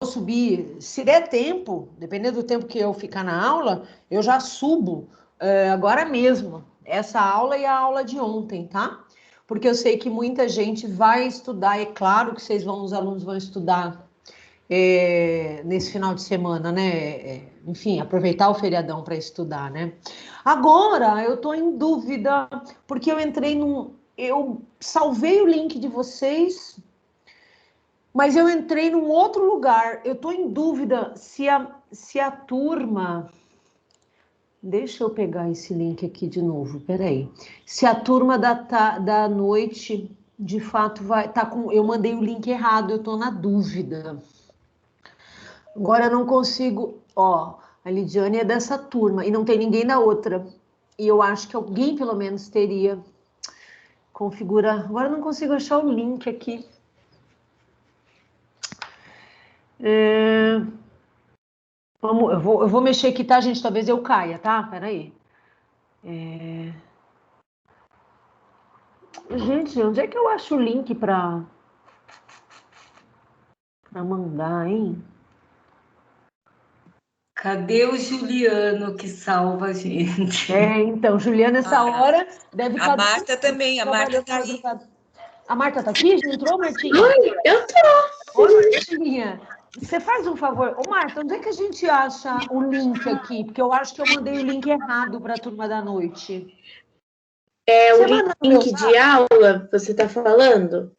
subir, se der tempo, dependendo do tempo que eu ficar na aula, eu já subo agora mesmo, essa aula e a aula de ontem, tá? Porque eu sei que muita gente vai estudar, é claro que os alunos vão estudar nesse final de semana, né? Enfim, aproveitar o feriadão para estudar, né? Agora, eu tô em dúvida, porque eu salvei o link de vocês, mas eu entrei num outro lugar. Eu tô em dúvida se a turma... Deixa eu pegar esse link aqui de novo, peraí. Se a turma da noite, de fato, vai... eu mandei o link errado, eu tô na dúvida. Agora eu não consigo... Ó, a Lidiane é dessa turma e não tem ninguém da outra. E eu acho que alguém, pelo menos, teria... Agora eu não consigo achar o link aqui. Eu vou mexer aqui, tá, gente? Talvez eu caia, tá? Peraí. Gente, onde é que eu acho o link para mandar, hein? Cadê o Juliano que salva a gente? Então, Juliana, essa hora deve estar... A Marta também, a Marta tá aí. A Marta tá aqui? Já entrou, Martinha? Oi, eu tô. Oi, Martinha. Você faz um favor. Ô, Marta, onde é que a gente acha o link aqui? Porque eu acho que eu mandei o link errado para a turma da noite. É o link de aula, você tá falando?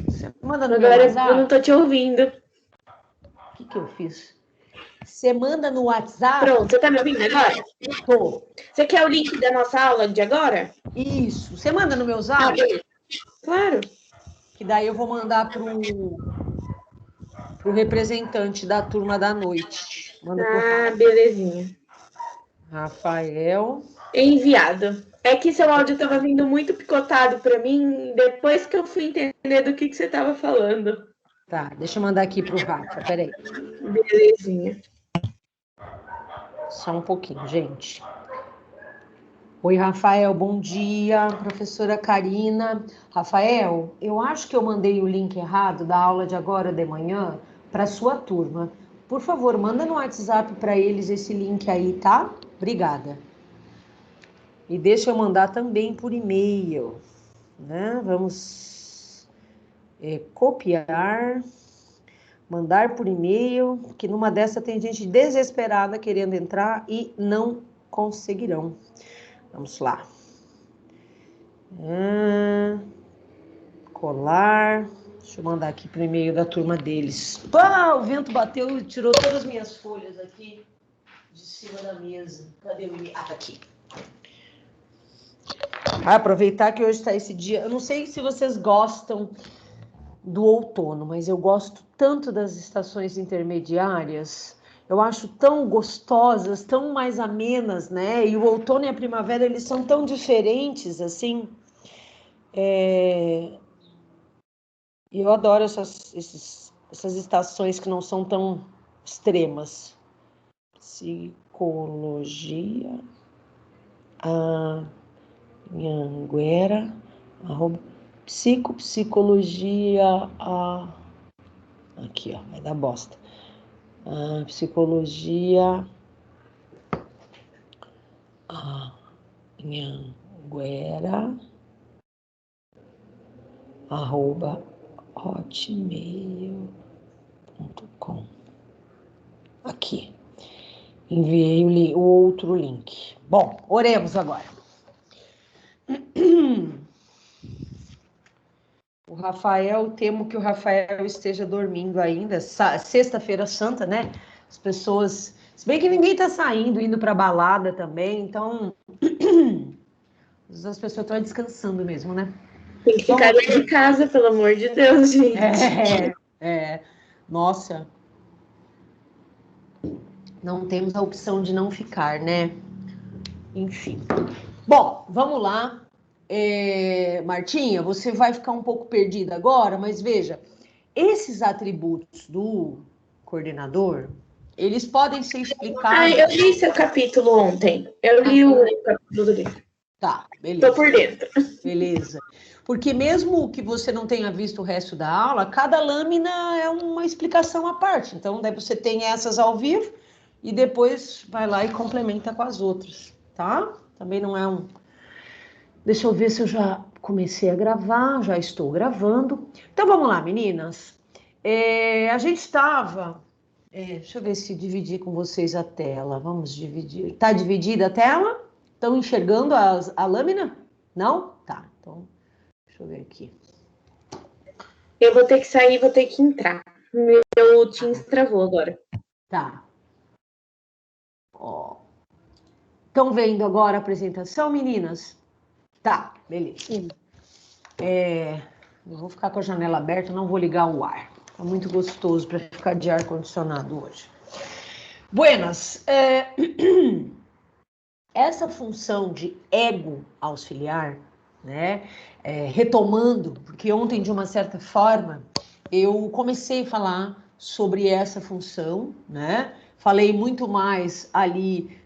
Você manda no meu Agora WhatsApp? eu não tô te ouvindo. O que eu fiz? Você manda no WhatsApp? Pronto, você tá me ouvindo agora? Tô. Você quer o link da nossa aula de agora? Isso. Você manda no meu Zap? Claro. Que daí eu vou mandar pro representante da turma da noite. Manda pro belezinha. Rafael. Enviado. É que seu áudio estava vindo muito picotado para mim depois que eu fui entender do que você estava falando. Tá, deixa eu mandar aqui pro Rafa, peraí. Belezinha. Só um pouquinho, gente. Oi, Rafael, bom dia. Professora Karina. Rafael, eu acho que eu mandei o link errado da aula de agora de manhã para sua turma. Por favor, manda no WhatsApp para eles esse link aí, tá? Obrigada. E deixa eu mandar também por e-mail, né? Vamos copiar, mandar por e-mail, que numa dessa tem gente desesperada querendo entrar e não conseguirão. Vamos lá. Colar. Deixa eu mandar aqui pro e-mail da turma deles. Pá, o vento bateu e tirou todas as minhas folhas aqui de cima da mesa. Cadê o e-mail? Ah, tá aqui. Aproveitar que hoje está esse dia. Eu não sei se vocês gostam do outono, mas eu gosto tanto das estações intermediárias. Eu acho tão gostosas, tão mais amenas, né? E o outono e a primavera, eles são tão diferentes, assim. E eu adoro essas estações que não são tão extremas. Psicologia, Anhanguera, psicologia, aqui, ó, vai dar bosta. Psicologia, Anhanguera, @hotmail.com. Aqui. Enviei o outro link. Bom, oremos agora. O Rafael, temo que o Rafael esteja dormindo ainda. Sexta-feira santa, né? As pessoas... Se bem que ninguém tá saindo, indo pra balada também, então... As pessoas estão descansando mesmo, né? Tem que ficar dentro de casa, pelo amor de Deus, gente. Nossa. Não temos a opção de não ficar, né? Enfim. Bom, vamos lá. Martinha, você vai ficar um pouco perdida agora, mas veja, esses atributos do coordenador, eles podem ser explicados... Eu li seu capítulo ontem. Eu li o capítulo do livro. Tá, Tô beleza. por dentro. Beleza. Porque mesmo que você não tenha visto o resto da aula, cada lâmina é uma explicação à parte. Então, daí você tem essas ao vivo e depois vai lá e complementa com as outras, tá? Também não é um... Deixa eu ver se eu já comecei a gravar, já estou gravando. Então, vamos lá, meninas. A gente estava... deixa eu ver se dividir com vocês a tela. Vamos dividir. Tá dividida a tela? Estão enxergando a lâmina? Não? Tá, então... Deixa eu ver aqui. Eu vou ter que sair, vou ter que entrar. Meu Teams travou agora. Tá. Ó. Estão vendo agora a apresentação, meninas? Tá, beleza. Sim. Eu vou ficar com a janela aberta, não vou ligar o ar. Tá muito gostoso para ficar de ar-condicionado hoje. Buenas. Essa função de ego auxiliar, né? Retomando, porque ontem, de uma certa forma, eu comecei a falar sobre essa função, né? Falei muito mais ali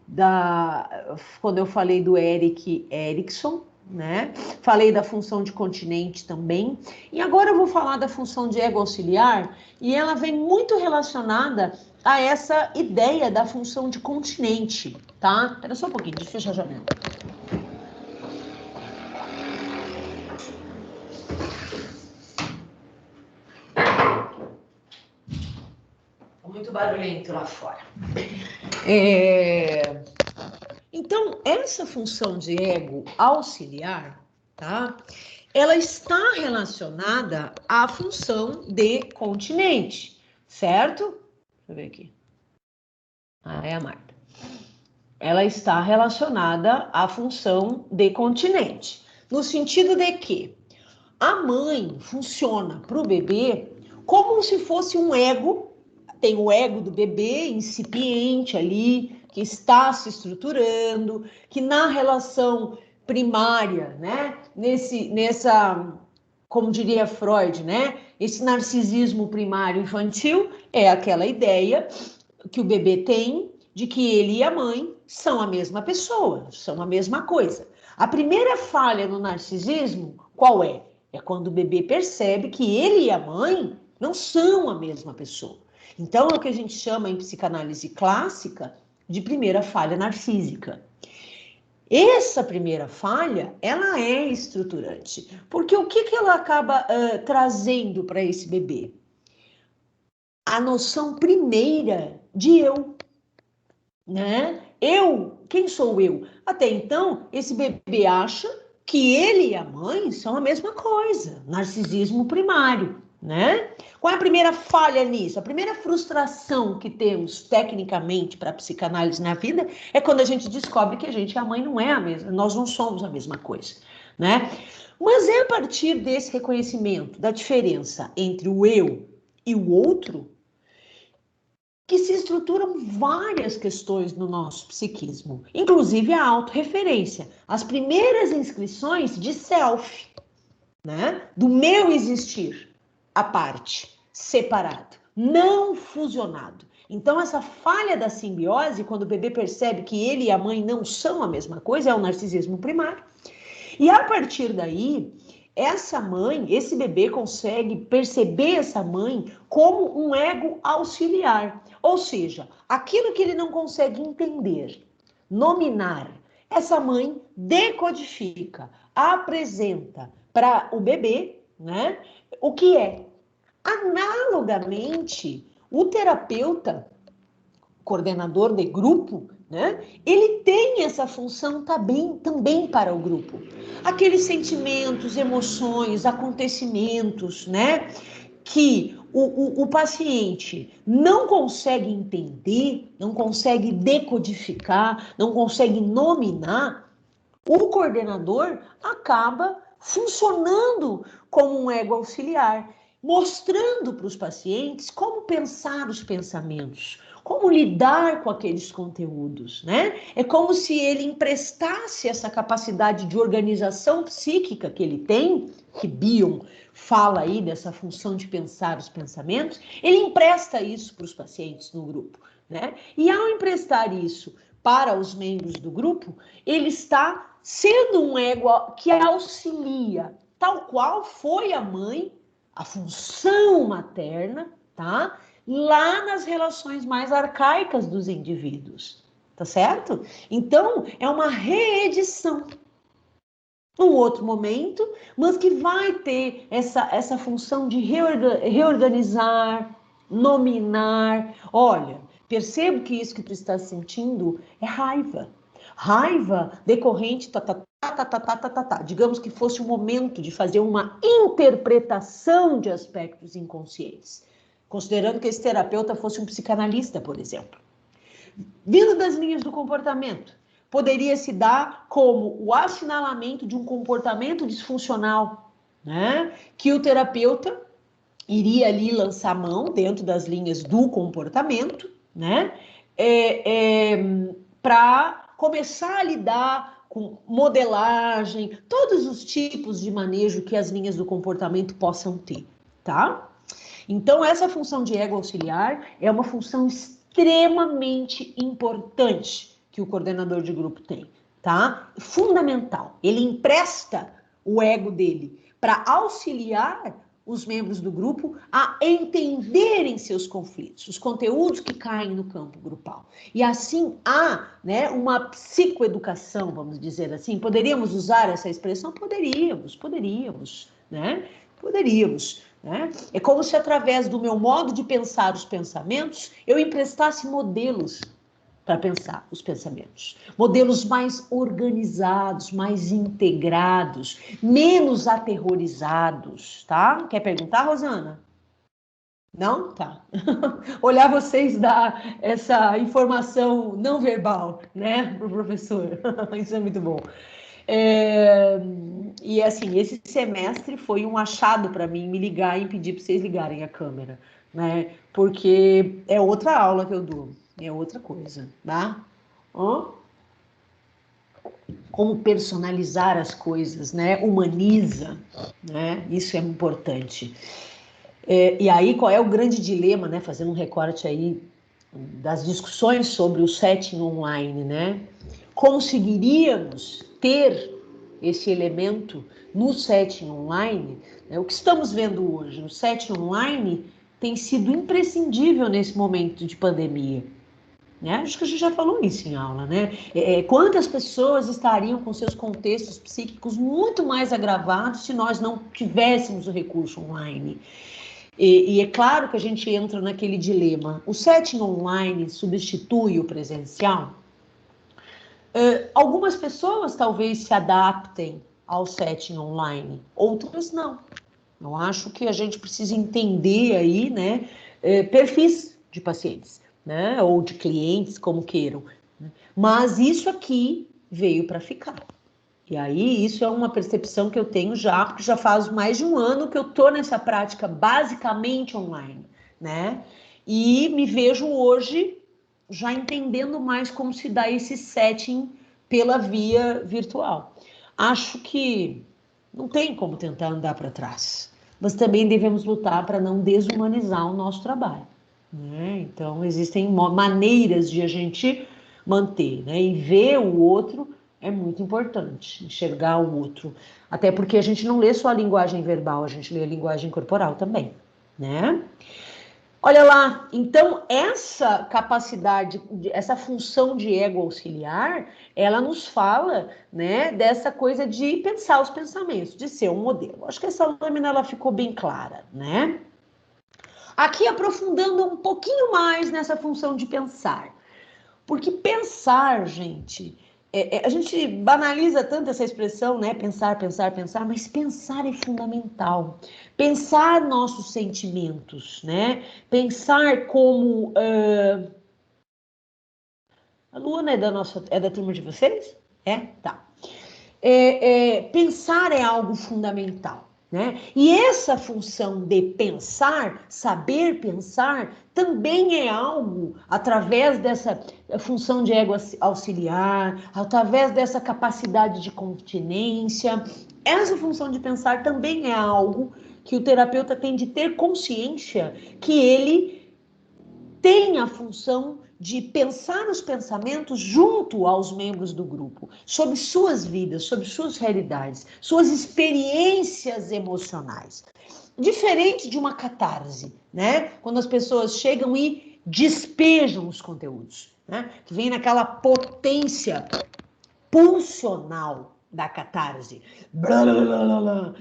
quando eu falei do Erik Erikson, né? Falei da função de continente também. E agora eu vou falar da função de ego auxiliar, e ela vem muito relacionada a essa ideia da função de continente, tá? Espera só um pouquinho, deixa eu fechar a janela. Muito barulhento lá fora. Então, essa função de ego auxiliar, tá? Ela está relacionada à função de continente, certo? Deixa eu ver aqui. É a Marta. Ela está relacionada à função de continente, no sentido de que a mãe funciona para o bebê como se fosse um ego. Tem o ego do bebê incipiente ali, que está se estruturando, que na relação primária, né, como diria Freud, né, esse narcisismo primário infantil é aquela ideia que o bebê tem de que ele e a mãe são a mesma pessoa, são a mesma coisa. A primeira falha no narcisismo, qual é? É quando o bebê percebe que ele e a mãe não são a mesma pessoa. Então, é o que a gente chama em psicanálise clássica de primeira falha narcísica. Essa primeira falha, ela é estruturante, porque o que ela acaba trazendo para esse bebê? A noção primeira de eu, né? Quem sou eu? Até então, esse bebê acha que ele e a mãe são a mesma coisa, narcisismo primário, né? Qual é a primeira falha nisso? A primeira frustração que temos tecnicamente para a psicanálise na vida é quando a gente descobre que a gente e a mãe não é a mesma, nós não somos a mesma coisa, né? Mas é a partir desse reconhecimento da diferença entre o eu e o outro que se estruturam várias questões no nosso psiquismo, inclusive a autorreferência, as primeiras inscrições de self, né? Do meu existir, à parte, separado, não fusionado. Então, essa falha da simbiose, quando o bebê percebe que ele e a mãe não são a mesma coisa, é o narcisismo primário. E a partir daí, essa mãe, esse bebê consegue perceber essa mãe como um ego auxiliar. Ou seja, aquilo que ele não consegue entender, nominar, essa mãe decodifica, apresenta para o bebê, né, o que é. Analogamente, o terapeuta, coordenador de grupo, né, ele tem essa função também para o grupo. Aqueles sentimentos, emoções, acontecimentos, né, que o paciente não consegue entender, não consegue decodificar, não consegue nominar, o coordenador acaba funcionando como um ego auxiliar, mostrando para os pacientes como pensar os pensamentos, como lidar com aqueles conteúdos, né? É como se ele emprestasse essa capacidade de organização psíquica que ele tem, que Bion fala aí dessa função de pensar os pensamentos, ele empresta isso para os pacientes no grupo, né? E ao emprestar isso para os membros do grupo, ele está sendo um ego que auxilia, tal qual foi a mãe, a função materna, tá? Lá nas relações mais arcaicas dos indivíduos, tá certo? Então, é uma reedição. Um outro momento, mas que vai ter essa função de reorganizar, nominar. Olha, percebo que isso que tu está sentindo é raiva. Raiva decorrente, digamos que fosse o momento de fazer uma interpretação de aspectos inconscientes, considerando que esse terapeuta fosse um psicanalista, por exemplo. Vindo das linhas do comportamento, poderia se dar como o assinalamento de um comportamento disfuncional, né? Que o terapeuta iria ali lançar mão dentro das linhas do comportamento, né? Para começar a lidar com modelagem, todos os tipos de manejo que as linhas do comportamento possam ter, tá? Então, essa função de ego auxiliar é uma função extremamente importante que o coordenador de grupo tem, tá? Fundamental. Ele empresta o ego dele para auxiliar os membros do grupo a entenderem seus conflitos, os conteúdos que caem no campo grupal. E assim há, né, uma psicoeducação, vamos dizer assim. Poderíamos usar essa expressão? Poderíamos, né? Poderíamos. Né? É como se através do meu modo de pensar os pensamentos, eu emprestasse modelos para pensar os pensamentos. Modelos mais organizados, mais integrados, menos aterrorizados, tá? Quer perguntar, Rosana? Não? Tá. Olhar vocês dar essa informação não verbal, né, pro professor. Isso é muito bom. E assim, esse semestre foi um achado para mim me ligar e pedir para vocês ligarem a câmera, né? Porque é outra aula que eu dou, é outra coisa, tá? Como personalizar as coisas, né? Humaniza, né? Isso é importante. E aí, qual é o grande dilema, né? Fazendo um recorte aí das discussões sobre o setting online, né? Conseguiríamos ter esse elemento no setting online? O que estamos vendo hoje? O setting online tem sido imprescindível nesse momento de pandemia. Né? Acho que a gente já falou isso em aula, né? Quantas pessoas estariam com seus contextos psíquicos muito mais agravados se nós não tivéssemos o recurso online? E é claro que a gente entra naquele dilema. O setting online substitui o presencial? Algumas pessoas talvez se adaptem ao setting online, outras não. Eu acho que a gente precisa entender aí, né, perfis de pacientes, né, ou de clientes, como queiram. Mas isso aqui veio para ficar. E aí, isso é uma percepção que eu tenho já, porque já faz mais de um ano que eu estou nessa prática basicamente online, né? E me vejo hoje já entendendo mais como se dá esse setting pela via virtual. Acho que não tem como tentar andar para trás, mas também devemos lutar para não desumanizar o nosso trabalho, né? Então, existem maneiras de a gente manter, né? E ver o outro é muito importante, enxergar o outro. Até porque a gente não lê só a linguagem verbal, a gente lê a linguagem corporal também, né? Olha lá, então essa capacidade, essa função de ego auxiliar, ela nos fala, né, dessa coisa de pensar os pensamentos, de ser um modelo. Acho que essa lâmina ela ficou bem clara, né? Aqui aprofundando um pouquinho mais nessa função de pensar. Porque pensar, gente, a gente banaliza tanto essa expressão, né? Pensar, mas pensar é fundamental. Pensar nossos sentimentos, né? Pensar como... A Luana é da turma de vocês? Tá. Pensar é algo fundamental. Né? E essa função de pensar, saber pensar, também é algo, através dessa função de ego auxiliar, através dessa capacidade de continência, essa função de pensar também é algo que o terapeuta tem de ter consciência que ele tem a função de pensar os pensamentos junto aos membros do grupo, sobre suas vidas, sobre suas realidades, suas experiências emocionais. Diferente de uma catarse, né? Quando as pessoas chegam e despejam os conteúdos, né? Que vem naquela potência pulsional da catarse. Blá, blá, blá, blá,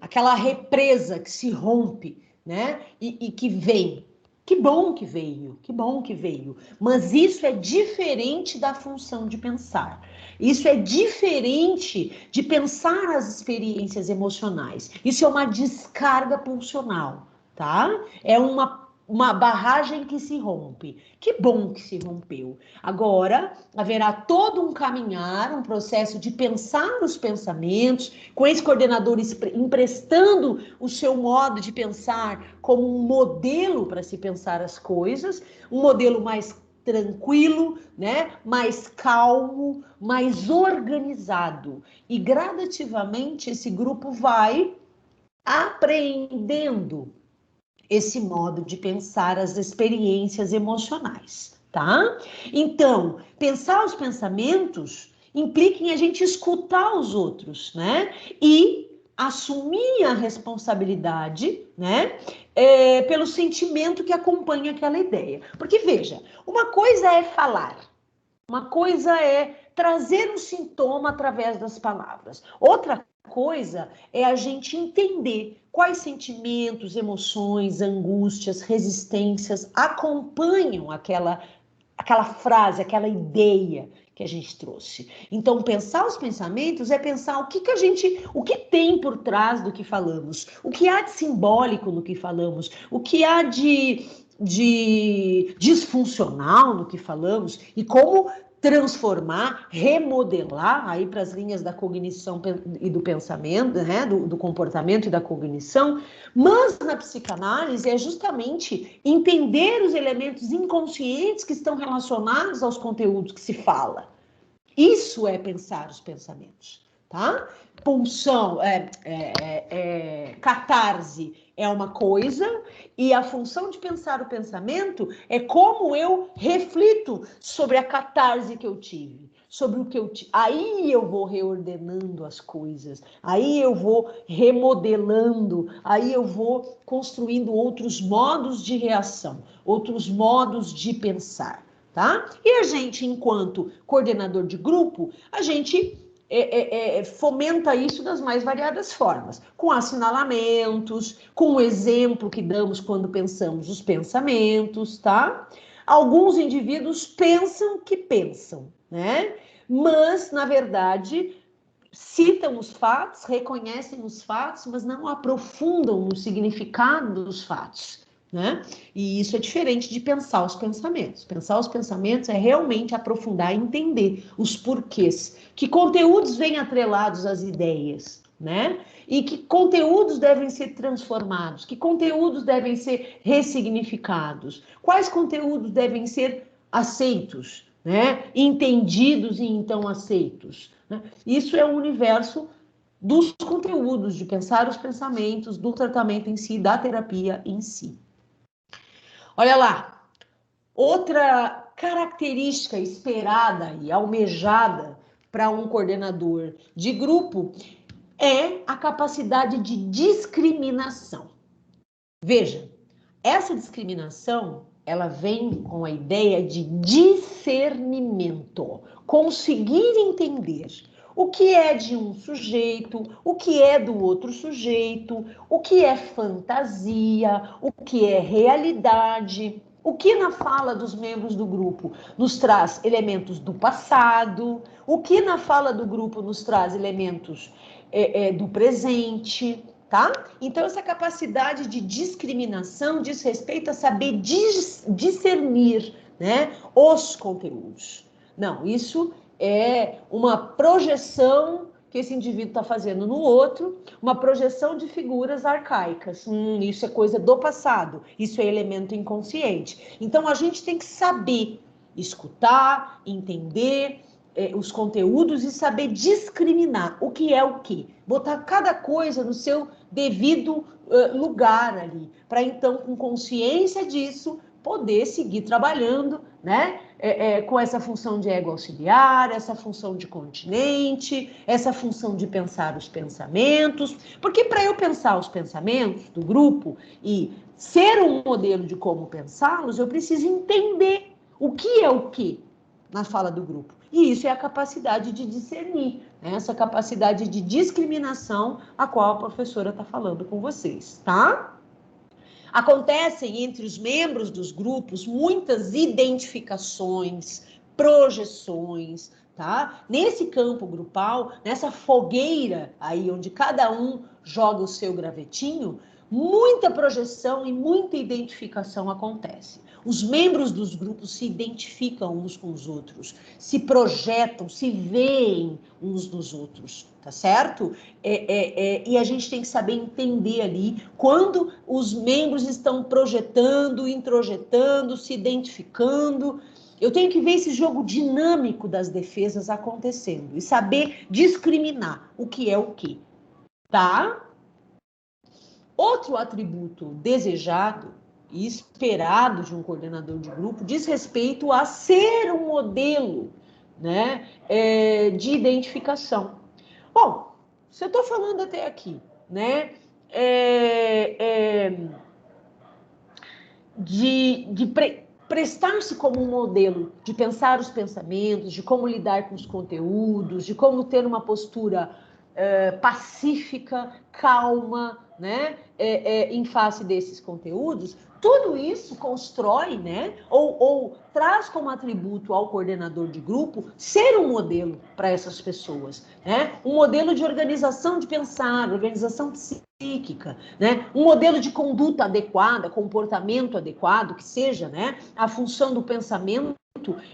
aquela represa que se rompe, né? E que vem. Que bom que veio, que bom que veio. Mas isso é diferente da função de pensar. Isso é diferente de pensar as experiências emocionais. Isso é uma descarga pulsional, tá? É uma barragem que se rompe. Que bom que se rompeu. Agora, haverá todo um caminhar, um processo de pensar os pensamentos, com esse coordenador emprestando o seu modo de pensar como um modelo para se pensar as coisas, um modelo mais tranquilo, né? Mais calmo, mais organizado. E gradativamente esse grupo vai aprendendo esse modo de pensar as experiências emocionais, tá? Então, pensar os pensamentos implica em a gente escutar os outros, né? E assumir a responsabilidade, né? Pelo sentimento que acompanha aquela ideia. Porque, veja, uma coisa é falar, uma coisa é trazer um sintoma através das palavras. Outra coisa é a gente entender quais sentimentos, emoções, angústias, resistências acompanham aquela frase, aquela ideia que a gente trouxe. Então, pensar os pensamentos é pensar o que tem por trás do que falamos, o que há de simbólico no que falamos, o que há de disfuncional no que falamos e como transformar, remodelar aí para as linhas da cognição e do pensamento, né, do comportamento e da cognição, mas na psicanálise é justamente entender os elementos inconscientes que estão relacionados aos conteúdos que se fala. Isso é pensar os pensamentos, tá? Pulsão, catarse é uma coisa, e a função de pensar o pensamento é como eu reflito sobre a catarse que eu tive, sobre o que eu tive. Aí eu vou reordenando as coisas, aí eu vou remodelando, aí eu vou construindo outros modos de reação, outros modos de pensar, tá? E a gente, enquanto coordenador de grupo, a gente fomenta isso das mais variadas formas, com assinalamentos, com o exemplo que damos quando pensamos os pensamentos, tá? Alguns indivíduos pensam que pensam, né? Mas, na verdade, citam os fatos, reconhecem os fatos, mas não aprofundam no significado dos fatos, né? E isso é diferente de pensar os pensamentos. Pensar os pensamentos é realmente aprofundar e entender os porquês, que conteúdos vêm atrelados às ideias, né? E que conteúdos devem ser transformados, que conteúdos devem ser ressignificados, quais conteúdos devem ser aceitos, né? Entendidos e então aceitos, né? Isso é o universo dos conteúdos, de pensar os pensamentos, do tratamento em si, da terapia em si. Olha lá, outra característica esperada e almejada para um coordenador de grupo é a capacidade de discriminação. Veja, essa discriminação, ela vem com a ideia de discernimento, conseguir entender o que é de um sujeito, o que é do outro sujeito, o que é fantasia, o que é realidade, o que na fala dos membros do grupo nos traz elementos do passado, o que na fala do grupo nos traz elementos do presente, tá? Então, essa capacidade de discriminação diz respeito a saber discernir, né, os conteúdos. Não, isso é uma projeção que esse indivíduo está fazendo no outro, uma projeção de figuras arcaicas. Isso é coisa do passado, isso é elemento inconsciente. Então, a gente tem que saber escutar, entender os conteúdos e saber discriminar o que é o que. Botar cada coisa no seu devido lugar ali, para então, com consciência disso, poder seguir trabalhando, né? Com essa função de ego auxiliar, essa função de continente, essa função de pensar os pensamentos, porque para eu pensar os pensamentos do grupo e ser um modelo de como pensá-los, eu preciso entender o que é o que na fala do grupo. E isso é a capacidade de discernir, né? Essa capacidade de discriminação a qual a professora está falando com vocês, tá? Acontecem entre os membros dos grupos muitas identificações, projeções, tá? Nesse campo grupal, nessa fogueira aí onde cada um joga o seu gravetinho, muita projeção e muita identificação acontece. Os membros dos grupos se identificam uns com os outros, se projetam, se veem uns nos outros, tá certo? E a gente tem que saber entender ali quando os membros estão projetando, introjetando, se identificando. Eu tenho que ver esse jogo dinâmico das defesas acontecendo e saber discriminar o que é o que, tá? Outro atributo desejado e esperado de um coordenador de grupo diz respeito a ser um modelo, né, de identificação. Bom, se eu estou falando até aqui, né, prestar-se como um modelo, de pensar os pensamentos, de como lidar com os conteúdos, de como ter uma postura pacífica, calma, né, em face desses conteúdos, tudo isso constrói, né, ou traz como atributo ao coordenador de grupo ser um modelo para essas pessoas, né, um modelo de organização de pensar, organização psíquica, né, um modelo de conduta adequada, comportamento adequado, que seja, né, a função do pensamento,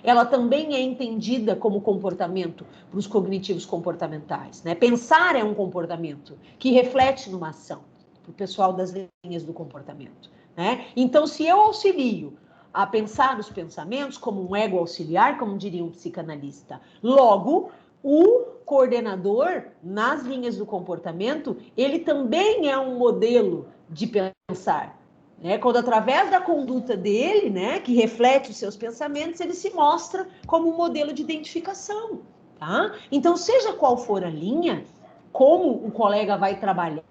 ela também é entendida como comportamento para os cognitivos comportamentais, né? Pensar é um comportamento que reflete numa ação, para o pessoal das linhas do comportamento, né? Então, se eu auxilio a pensar os pensamentos como um ego auxiliar, como diria um psicanalista, logo, o coordenador, nas linhas do comportamento, ele também é um modelo de pensar, né? Quando através da conduta dele, né, que reflete os seus pensamentos, ele se mostra como um modelo de identificação, tá? Então, seja qual for a linha, como o colega vai trabalhar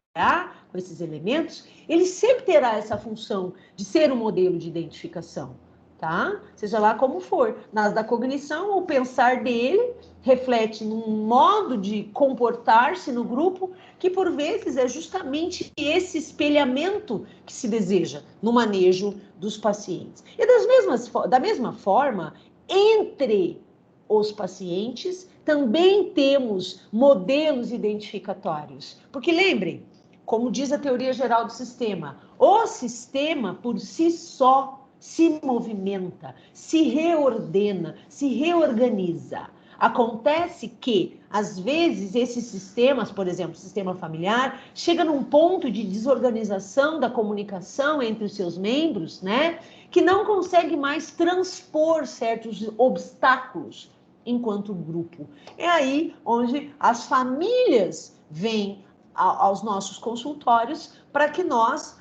com esses elementos, ele sempre terá essa função de ser um modelo de identificação, tá? Seja lá como for. Nas da cognição, o pensar dele reflete num modo de comportar-se no grupo que, por vezes, é justamente esse espelhamento que se deseja no manejo dos pacientes. E da mesma forma, entre os pacientes, também temos modelos identificatórios. Porque lembrem, como diz a teoria geral do sistema, o sistema por si só se movimenta, se reordena, se reorganiza. Acontece que, às vezes, esses sistemas, por exemplo, o sistema familiar, chega num ponto de desorganização da comunicação entre os seus membros, né, que não consegue mais transpor certos obstáculos enquanto grupo. É aí onde as famílias vêm aos nossos consultórios para que nós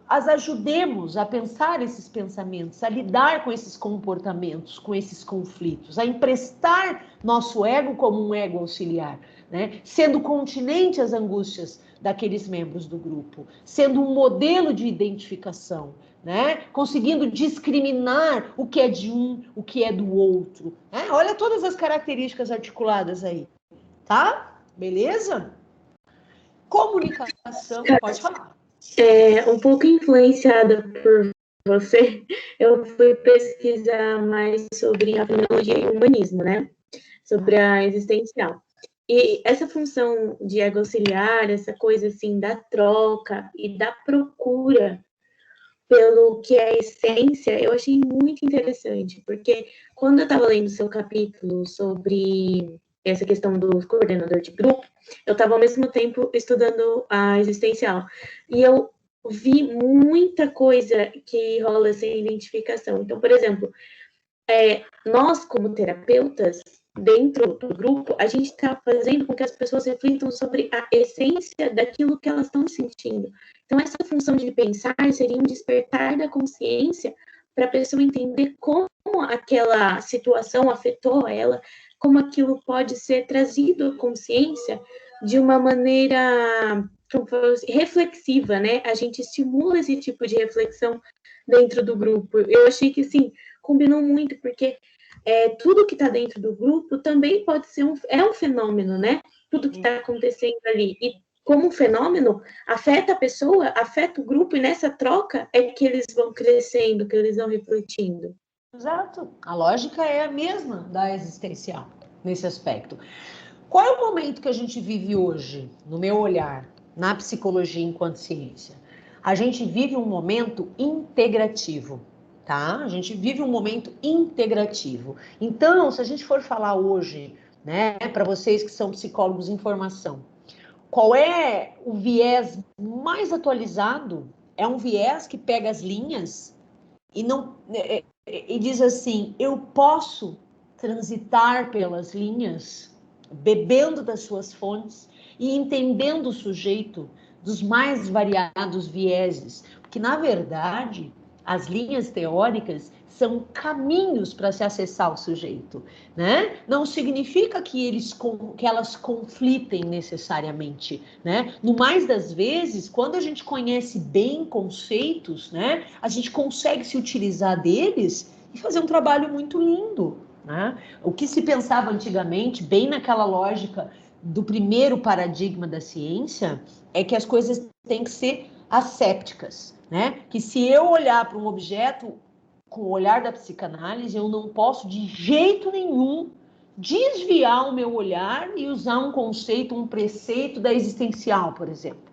as ajudemos a pensar esses pensamentos, a lidar com esses comportamentos, com esses conflitos, a emprestar nosso ego como um ego auxiliar, né? Sendo continente às angústias daqueles membros do grupo, sendo um modelo de identificação, né? Conseguindo discriminar o que é de um, o que é do outro, né? Olha todas as características articuladas aí, tá? Beleza? Comunicação, pode falar. Um pouco influenciada por você, eu fui pesquisar mais sobre a fenomenologia e o humanismo, né? Sobre a existencial. E essa função de ego auxiliar, essa coisa assim da troca e da procura pelo que é a essência, eu achei muito interessante, porque quando eu estava lendo seu capítulo sobre essa questão do coordenador de grupo, eu estava ao mesmo tempo estudando a existencial, e eu vi muita coisa que rola sem identificação. Então, por exemplo, nós como terapeutas, dentro do grupo, a gente está fazendo com que as pessoas reflitam sobre a essência daquilo que elas estão sentindo. Então, essa função de pensar seria um despertar da consciência para a pessoa entender como aquela situação afetou ela, como aquilo pode ser trazido à consciência de uma maneira reflexiva, né? A gente estimula esse tipo de reflexão dentro do grupo. Eu achei que, assim, combinou muito, porque tudo que está dentro do grupo também pode ser um fenômeno, né? Tudo que está acontecendo ali. E como um fenômeno, afeta a pessoa, afeta o grupo, e nessa troca é que eles vão crescendo, que eles vão refletindo. Exato. A lógica é a mesma da existencial, nesse aspecto. Qual é o momento que a gente vive hoje, no meu olhar, na psicologia enquanto ciência? A gente vive um momento integrativo, tá? A gente vive um momento integrativo. Então, se a gente for falar hoje, né, para vocês que são psicólogos em formação, qual é o viés mais atualizado? É um viés que pega as linhas e diz assim: eu posso transitar pelas linhas, bebendo das suas fontes e entendendo o sujeito dos mais variados vieses, porque na verdade as linhas teóricas são caminhos para se acessar o sujeito, né? Não significa que elas conflitem necessariamente, né? No mais das vezes, quando a gente conhece bem conceitos, né, a gente consegue se utilizar deles e fazer um trabalho muito lindo, né? O que se pensava antigamente, bem naquela lógica do primeiro paradigma da ciência, é que as coisas têm que ser assépticas, né? Que se eu olhar para um objeto com o olhar da psicanálise, eu não posso de jeito nenhum desviar o meu olhar e usar um conceito, um preceito da existencial, por exemplo.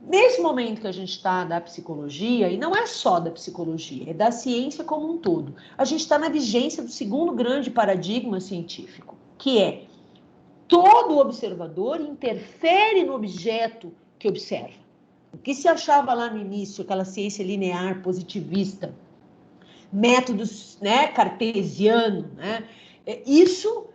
Nesse momento que a gente está da psicologia, e não é só da psicologia, é da ciência como um todo, a gente está na vigência do segundo grande paradigma científico, que é todo observador interfere no objeto que observa. O que se achava lá no início, aquela ciência linear, positivista, métodos, né, cartesiano, né, isso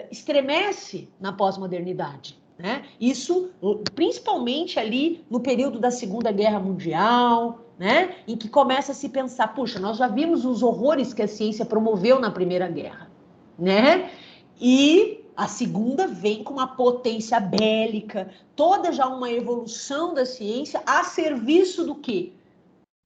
estremece na pós-modernidade. Né? Isso, principalmente ali no período da Segunda Guerra Mundial, né? Em que começa a se pensar, puxa, nós já vimos os horrores que a ciência promoveu na Primeira Guerra, né? E a Segunda vem com uma potência bélica, toda já uma evolução da ciência a serviço do quê?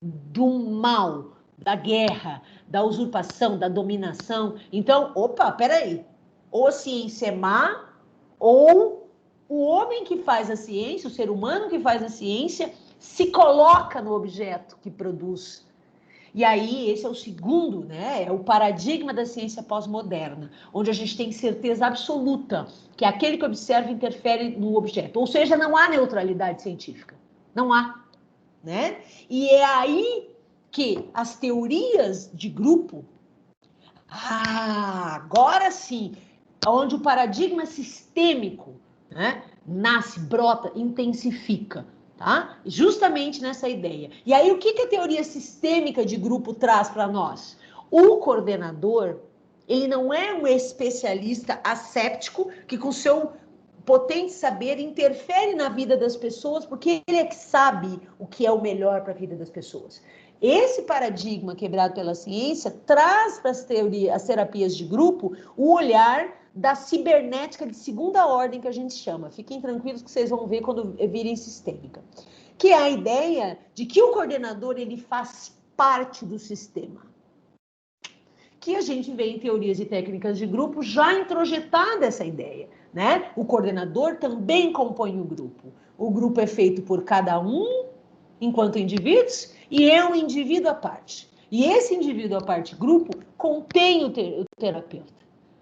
Do mal, da guerra, da usurpação, da dominação. Então, opa, peraí, ou a ciência é má, ou o homem que faz a ciência, o ser humano que faz a ciência, se coloca no objeto que produz. E aí, esse é o segundo, né? É o paradigma da ciência pós-moderna, onde a gente tem certeza absoluta que aquele que observa interfere no objeto. Ou seja, não há neutralidade científica. Não há, né? E é aí que as teorias de grupo, agora sim, onde o paradigma sistêmico, né, nasce, brota, intensifica, tá? Justamente nessa ideia. E aí, o que a teoria sistêmica de grupo traz para nós? O coordenador, ele não é um especialista asséptico que com seu potente saber interfere na vida das pessoas, porque ele é que sabe o que é o melhor para a vida das pessoas. Esse paradigma quebrado pela ciência traz para as terapias de grupo o olhar da cibernética de segunda ordem, que a gente chama. Fiquem tranquilos que vocês vão ver quando virem sistêmica. Que é a ideia de que o coordenador ele faz parte do sistema. Que a gente vê em teorias e técnicas de grupo já introjetada essa ideia, né? O coordenador também compõe o grupo. O grupo é feito por cada um, enquanto indivíduos, e é um indivíduo à parte. E esse indivíduo à parte, grupo, contém o terapeuta,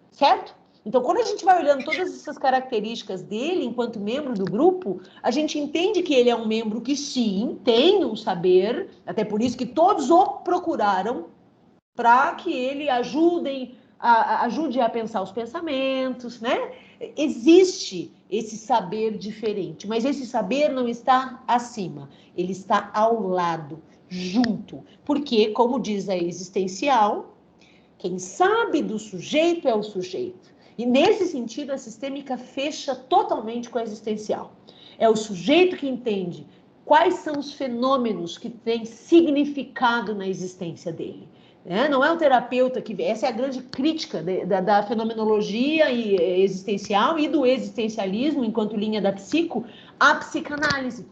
certo? Então, quando a gente vai olhando todas essas características dele enquanto membro do grupo, a gente entende que ele é um membro que, sim, tem um saber, até por isso que todos o procuraram, para que ele ajude a pensar os pensamentos, né? Existe esse saber diferente, mas esse saber não está acima, ele está ao lado, junto. Porque, como diz a existencial, quem sabe do sujeito é o sujeito. E nesse sentido, a sistêmica fecha totalmente com a existencial. É o sujeito que entende quais são os fenômenos que têm significado na existência dele. Não é o terapeuta que... Essa é a grande crítica da fenomenologia existencial e do existencialismo, enquanto linha da psico, à psicanálise,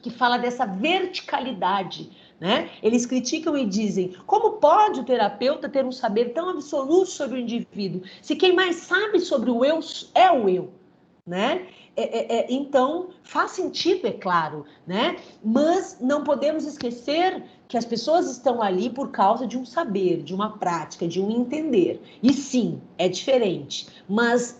que fala dessa verticalidade, né? Eles criticam e dizem, como pode o terapeuta ter um saber tão absoluto sobre o indivíduo, se quem mais sabe sobre o eu é o eu, né? Então, faz sentido, é claro, né? Mas não podemos esquecer que as pessoas estão ali por causa de um saber, de uma prática, de um entender. E sim, é diferente, mas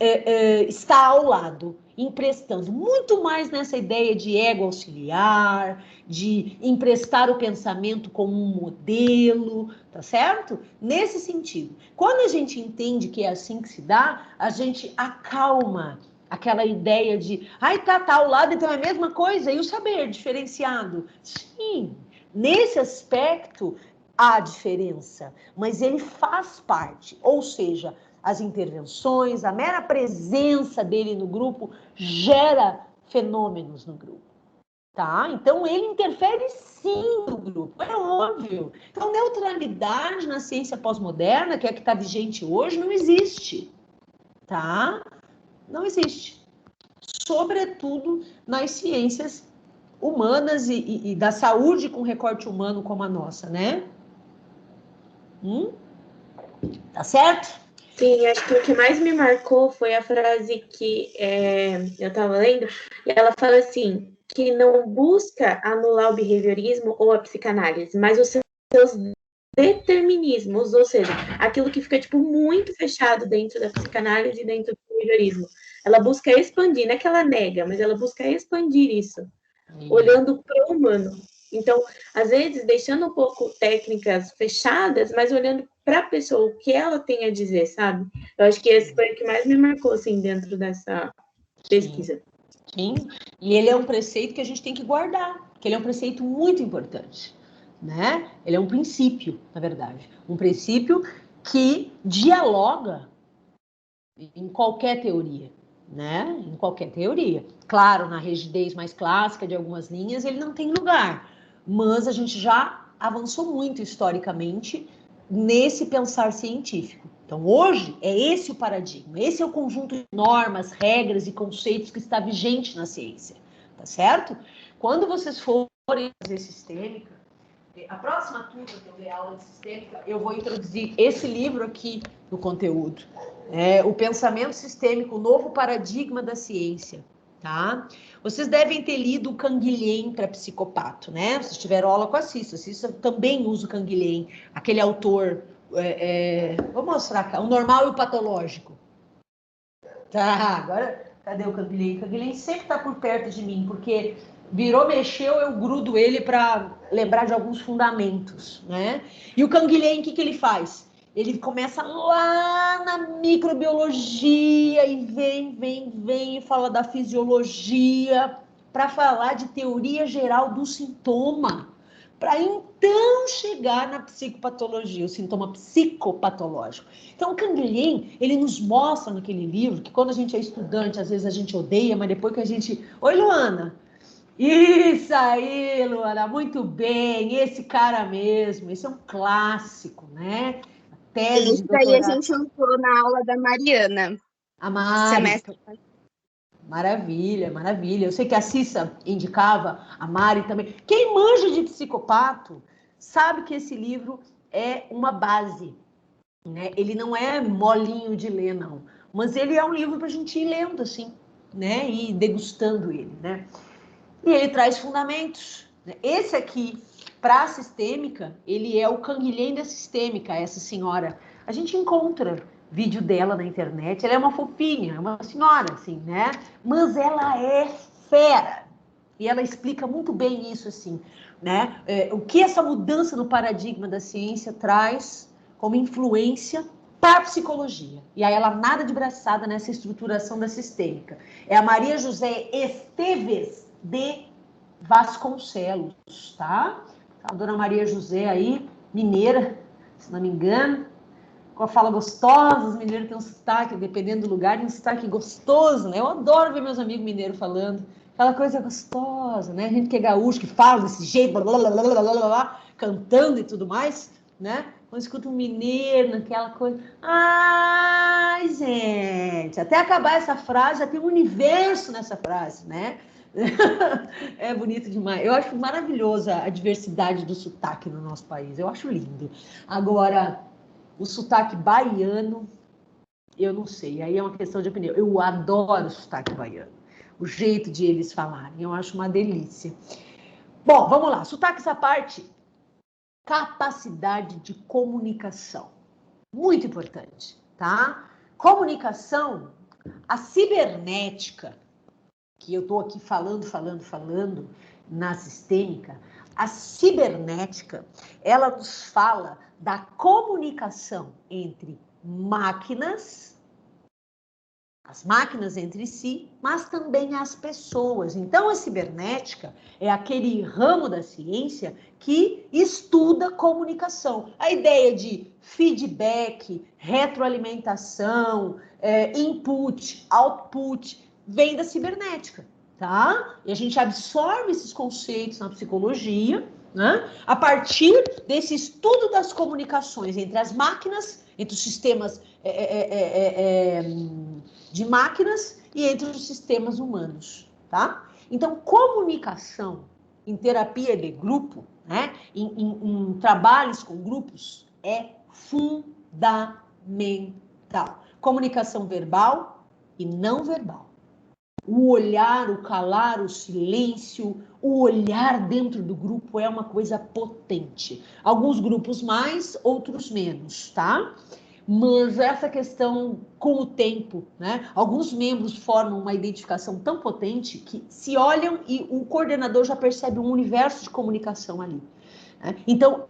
está ao lado, emprestando muito mais nessa ideia de ego auxiliar, de emprestar o pensamento como um modelo, tá certo? Nesse sentido. Quando a gente entende que é assim que se dá, a gente acalma aquela ideia de, tá ao lado, então é a mesma coisa, e o saber diferenciado? Sim, nesse aspecto há diferença, mas ele faz parte, ou seja, as intervenções, a mera presença dele no grupo gera fenômenos no grupo, tá? Então ele interfere sim no grupo, é óbvio. Então neutralidade na ciência pós-moderna, que é a que está vigente hoje, não existe, tá? Não existe. Sobretudo nas ciências humanas e da saúde com recorte humano como a nossa, né? Tá certo? Sim, acho que o que mais me marcou foi a frase que eu estava lendo, e ela fala assim, que não busca anular o behaviorismo ou a psicanálise, mas os seus determinismos, ou seja, aquilo que fica tipo muito fechado dentro da psicanálise e dentro do behaviorismo. Ela busca expandir, não é que ela nega, mas ela busca expandir isso, olhando para o humano. Então, às vezes, deixando um pouco técnicas fechadas, mas olhando para a pessoa, o que ela tem a dizer, sabe? Eu acho que esse foi o que mais me marcou, assim, dentro dessa pesquisa. Sim, e ele é um preceito que a gente tem que guardar, porque ele é um preceito muito importante, né? Ele é um princípio, na verdade. Um princípio que dialoga em qualquer teoria, né? Em qualquer teoria. Claro, na rigidez mais clássica de algumas linhas, ele não tem lugar, mas a gente já avançou muito historicamente nesse pensar científico. Então, hoje, é esse o paradigma, esse é o conjunto de normas, regras e conceitos que está vigente na ciência, tá certo? Quando vocês forem fazer sistêmica, a próxima turma que eu der aula de sistêmica, eu vou introduzir esse livro aqui no conteúdo. O Pensamento Sistêmico, o Novo Paradigma da Ciência, tá? Vocês devem ter lido o Canguilhem para psicopato, né? Vocês tiveram aula com a Cissa. A Cissa também usa o Canguilhem, aquele autor... vou mostrar cá, o normal e o patológico. Tá, agora, cadê o Canguilhem? O Canguilhem sempre está por perto de mim, porque... virou, mexeu, eu grudo ele para lembrar de alguns fundamentos, né? E o Canguilhem, o que ele faz? Ele começa lá na microbiologia e vem e fala da fisiologia para falar de teoria geral do sintoma, para então chegar na psicopatologia, o sintoma psicopatológico. Então, o Canguilhem, ele nos mostra naquele livro que quando a gente é estudante, às vezes a gente odeia, mas depois que a gente... Oi, Luana! Isso aí, Luana, muito bem, esse cara mesmo, esse é um clássico, né? A tese de doutorado. Daí a gente entrou na aula da Mariana. A Mari. Semestre. Maravilha, maravilha. Eu sei que a Cissa indicava, a Mari também. Quem manja de psicopato sabe que esse livro é uma base, né? Ele não é molinho de ler, não. Mas ele é um livro para a gente ir lendo, assim, né? E degustando ele, né? E ele traz fundamentos. Esse aqui, para a sistêmica, ele é o Canguilhem da sistêmica, essa senhora. A gente encontra vídeo dela na internet. Ela é uma fofinha, é uma senhora, assim, né? Mas ela é fera. E ela explica muito bem isso, assim, né? O que essa mudança no paradigma da ciência traz como influência para a psicologia. E aí ela nada de braçada nessa estruturação da sistêmica. É a Maria José Esteves de Vasconcelos, tá? A dona Maria José aí, mineira, se não me engano, com a fala gostosa, os mineiros têm um sotaque, dependendo do lugar, tem um sotaque gostoso, né? Eu adoro ver meus amigos mineiros falando, aquela coisa gostosa, né? A gente que é gaúcho, que fala desse jeito, blá, blá, blá, blá, blá, blá, cantando e tudo mais, né? Quando escuta um mineiro naquela coisa, ai, gente, até acabar essa frase, já tem um universo nessa frase, né? É bonito demais. Eu acho maravilhosa a diversidade do sotaque no nosso país, eu acho lindo. Agora, o sotaque baiano, eu não sei, aí é uma questão de opinião. Eu adoro o sotaque baiano, o jeito de eles falarem, eu acho uma delícia. Bom, vamos lá, sotaques à parte, capacidade de comunicação, muito importante, tá? Comunicação, a cibernética, que eu estou aqui falando, na sistêmica, a cibernética, ela nos fala da comunicação entre máquinas, as máquinas entre si, mas também as pessoas. Então, a cibernética é aquele ramo da ciência que estuda comunicação. A ideia de feedback, retroalimentação, input, output, vem da cibernética, tá? E a gente absorve esses conceitos na psicologia, né? A partir desse estudo das comunicações entre as máquinas, entre os sistemas de máquinas e entre os sistemas humanos, tá? Então, comunicação em terapia de grupo, né? Em trabalhos com grupos, é fundamental. Comunicação verbal e não verbal. O olhar, o calar, o silêncio, o olhar dentro do grupo é uma coisa potente. Alguns grupos mais, outros menos, tá? Mas essa questão com o tempo, né? Alguns membros formam uma identificação tão potente que se olham e o coordenador já percebe um universo de comunicação ali, né? Então,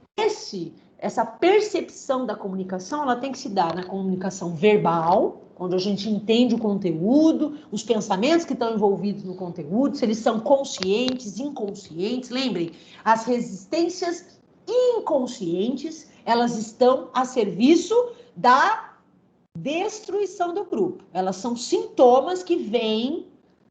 essa percepção da comunicação, ela tem que se dar na comunicação verbal, onde a gente entende o conteúdo, os pensamentos que estão envolvidos no conteúdo, se eles são conscientes, inconscientes. Lembrem, as resistências inconscientes, elas estão a serviço da destruição do grupo. Elas são sintomas que vêm,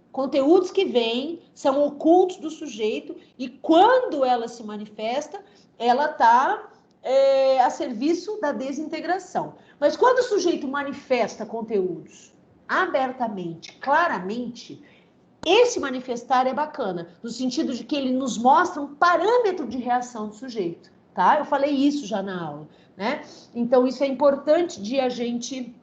conteúdos que vêm, são ocultos do sujeito, e quando ela se manifesta, ela está a serviço da desintegração. Mas quando o sujeito manifesta conteúdos abertamente, claramente, esse manifestar é bacana, no sentido de que ele nos mostra um parâmetro de reação do sujeito, tá? Eu falei isso já na aula, né? Então, isso é importante de a gente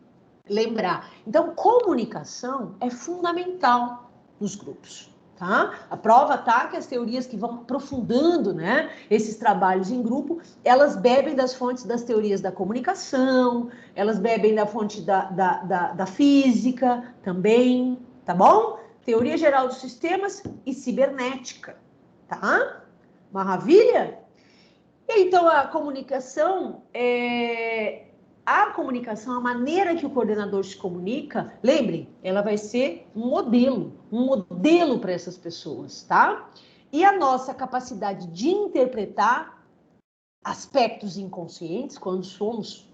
lembrar. Então, comunicação é fundamental nos grupos, tá? A prova tá que as teorias que vão aprofundando, né, esses trabalhos em grupo, elas bebem das fontes das teorias da comunicação, elas bebem da fonte da física também, tá bom? Teoria geral dos sistemas e cibernética, tá? Maravilha? Então, a comunicação, a maneira que o coordenador se comunica, lembrem, ela vai ser um modelo para essas pessoas, tá? E a nossa capacidade de interpretar aspectos inconscientes, quando somos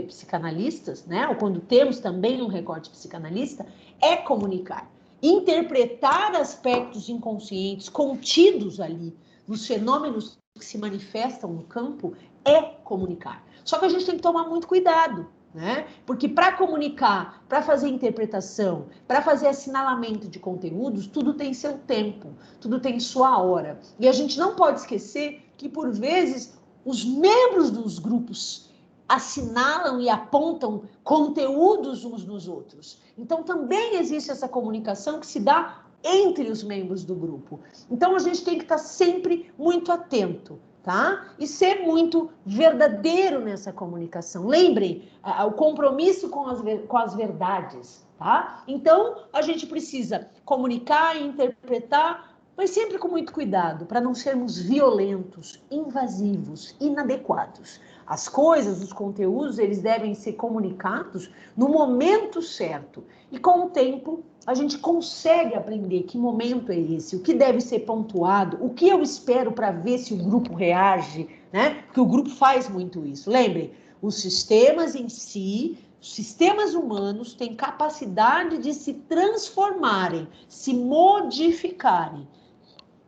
psicanalistas, né? Ou quando temos também um recorte psicanalista, é comunicar. Interpretar aspectos inconscientes contidos ali nos fenômenos que se manifestam no campo é comunicar. Só que a gente tem que tomar muito cuidado, né? Porque para comunicar, para fazer interpretação, para fazer assinalamento de conteúdos, tudo tem seu tempo, tudo tem sua hora. E a gente não pode esquecer que, por vezes, os membros dos grupos assinalam e apontam conteúdos uns nos outros. Então, também existe essa comunicação que se dá entre os membros do grupo. Então, a gente tem que estar sempre muito atento, tá? E ser muito verdadeiro nessa comunicação. Lembrem, o compromisso com as verdades, tá? Então, a gente precisa comunicar e interpretar, mas sempre com muito cuidado, para não sermos violentos, invasivos, inadequados. As coisas, os conteúdos, eles devem ser comunicados no momento certo. E com o tempo, a gente consegue aprender que momento é esse, o que deve ser pontuado, o que eu espero para ver se o grupo reage, né? Porque o grupo faz muito isso. Lembrem, os sistemas em si sistemas humanos têm capacidade de se transformarem, se modificarem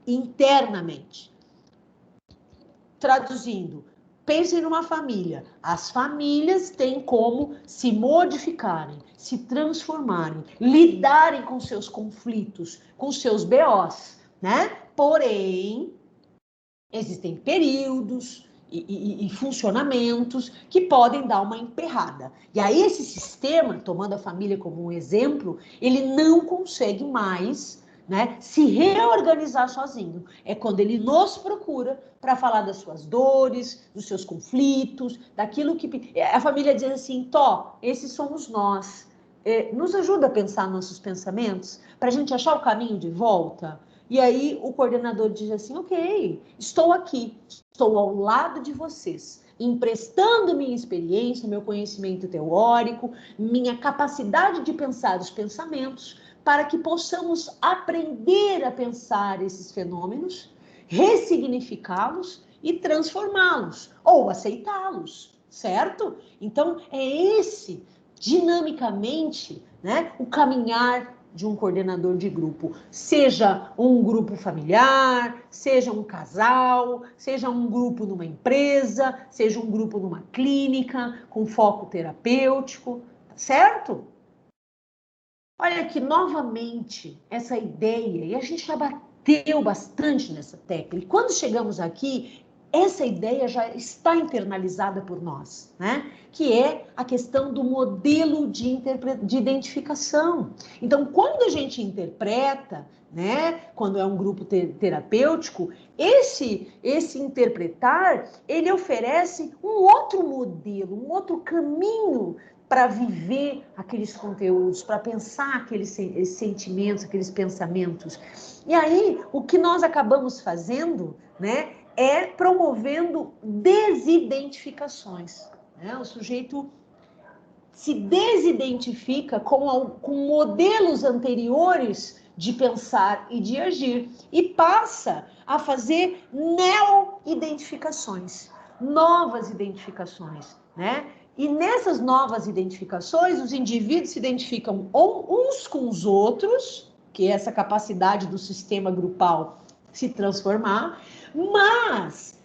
internamente. Traduzindo, pensem numa família. As famílias têm como se modificarem, se transformarem, lidarem com seus conflitos, com seus BOs, né? Porém, existem períodos e funcionamentos que podem dar uma emperrada. E aí esse sistema, tomando a família como um exemplo, ele não consegue mais, né, se reorganizar sozinho. É quando ele nos procura para falar das suas dores, dos seus conflitos, daquilo que... A família diz assim, Tó, esses somos nós. Nos ajuda a pensar nossos pensamentos, para a gente achar o caminho de volta. E aí o coordenador diz assim, ok, estou aqui, estou ao lado de vocês, emprestando minha experiência, meu conhecimento teórico, minha capacidade de pensar os pensamentos, para que possamos aprender a pensar esses fenômenos, ressignificá-los e transformá-los, ou aceitá-los, certo? Então, é esse, dinamicamente, né, o caminhar de um coordenador de grupo, seja um grupo familiar, seja um casal, seja um grupo numa empresa, seja um grupo numa clínica, com foco terapêutico, certo? Olha que, novamente, essa ideia, e a gente já bateu bastante nessa tecla, e quando chegamos aqui, essa ideia já está internalizada por nós, né? Que é a questão do modelo de identificação. Então, quando a gente interpreta, né? Quando é um grupo terapêutico, esse interpretar, ele oferece um outro modelo, um outro caminho para viver aqueles conteúdos, para pensar aqueles sentimentos, aqueles pensamentos. E aí, o que nós acabamos fazendo, né, é promovendo desidentificações. Né? O sujeito se desidentifica com modelos anteriores de pensar e de agir e passa a fazer neo-identificações, novas identificações, né? E nessas novas identificações, os indivíduos se identificam uns com os outros, que é essa capacidade do sistema grupal se transformar, mas,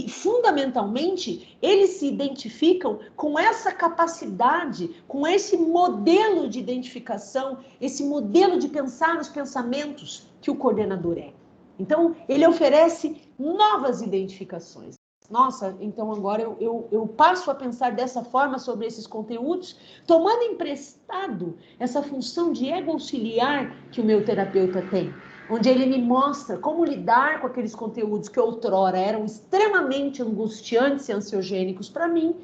fundamentalmente, eles se identificam com essa capacidade, com esse modelo de identificação, esse modelo de pensar os pensamentos que o coordenador é. Então, ele oferece novas identificações. Nossa, então agora eu passo a pensar dessa forma sobre esses conteúdos, tomando emprestado essa função de ego auxiliar que o meu terapeuta tem, onde ele me mostra como lidar com aqueles conteúdos que outrora eram extremamente angustiantes e ansiogênicos para mim,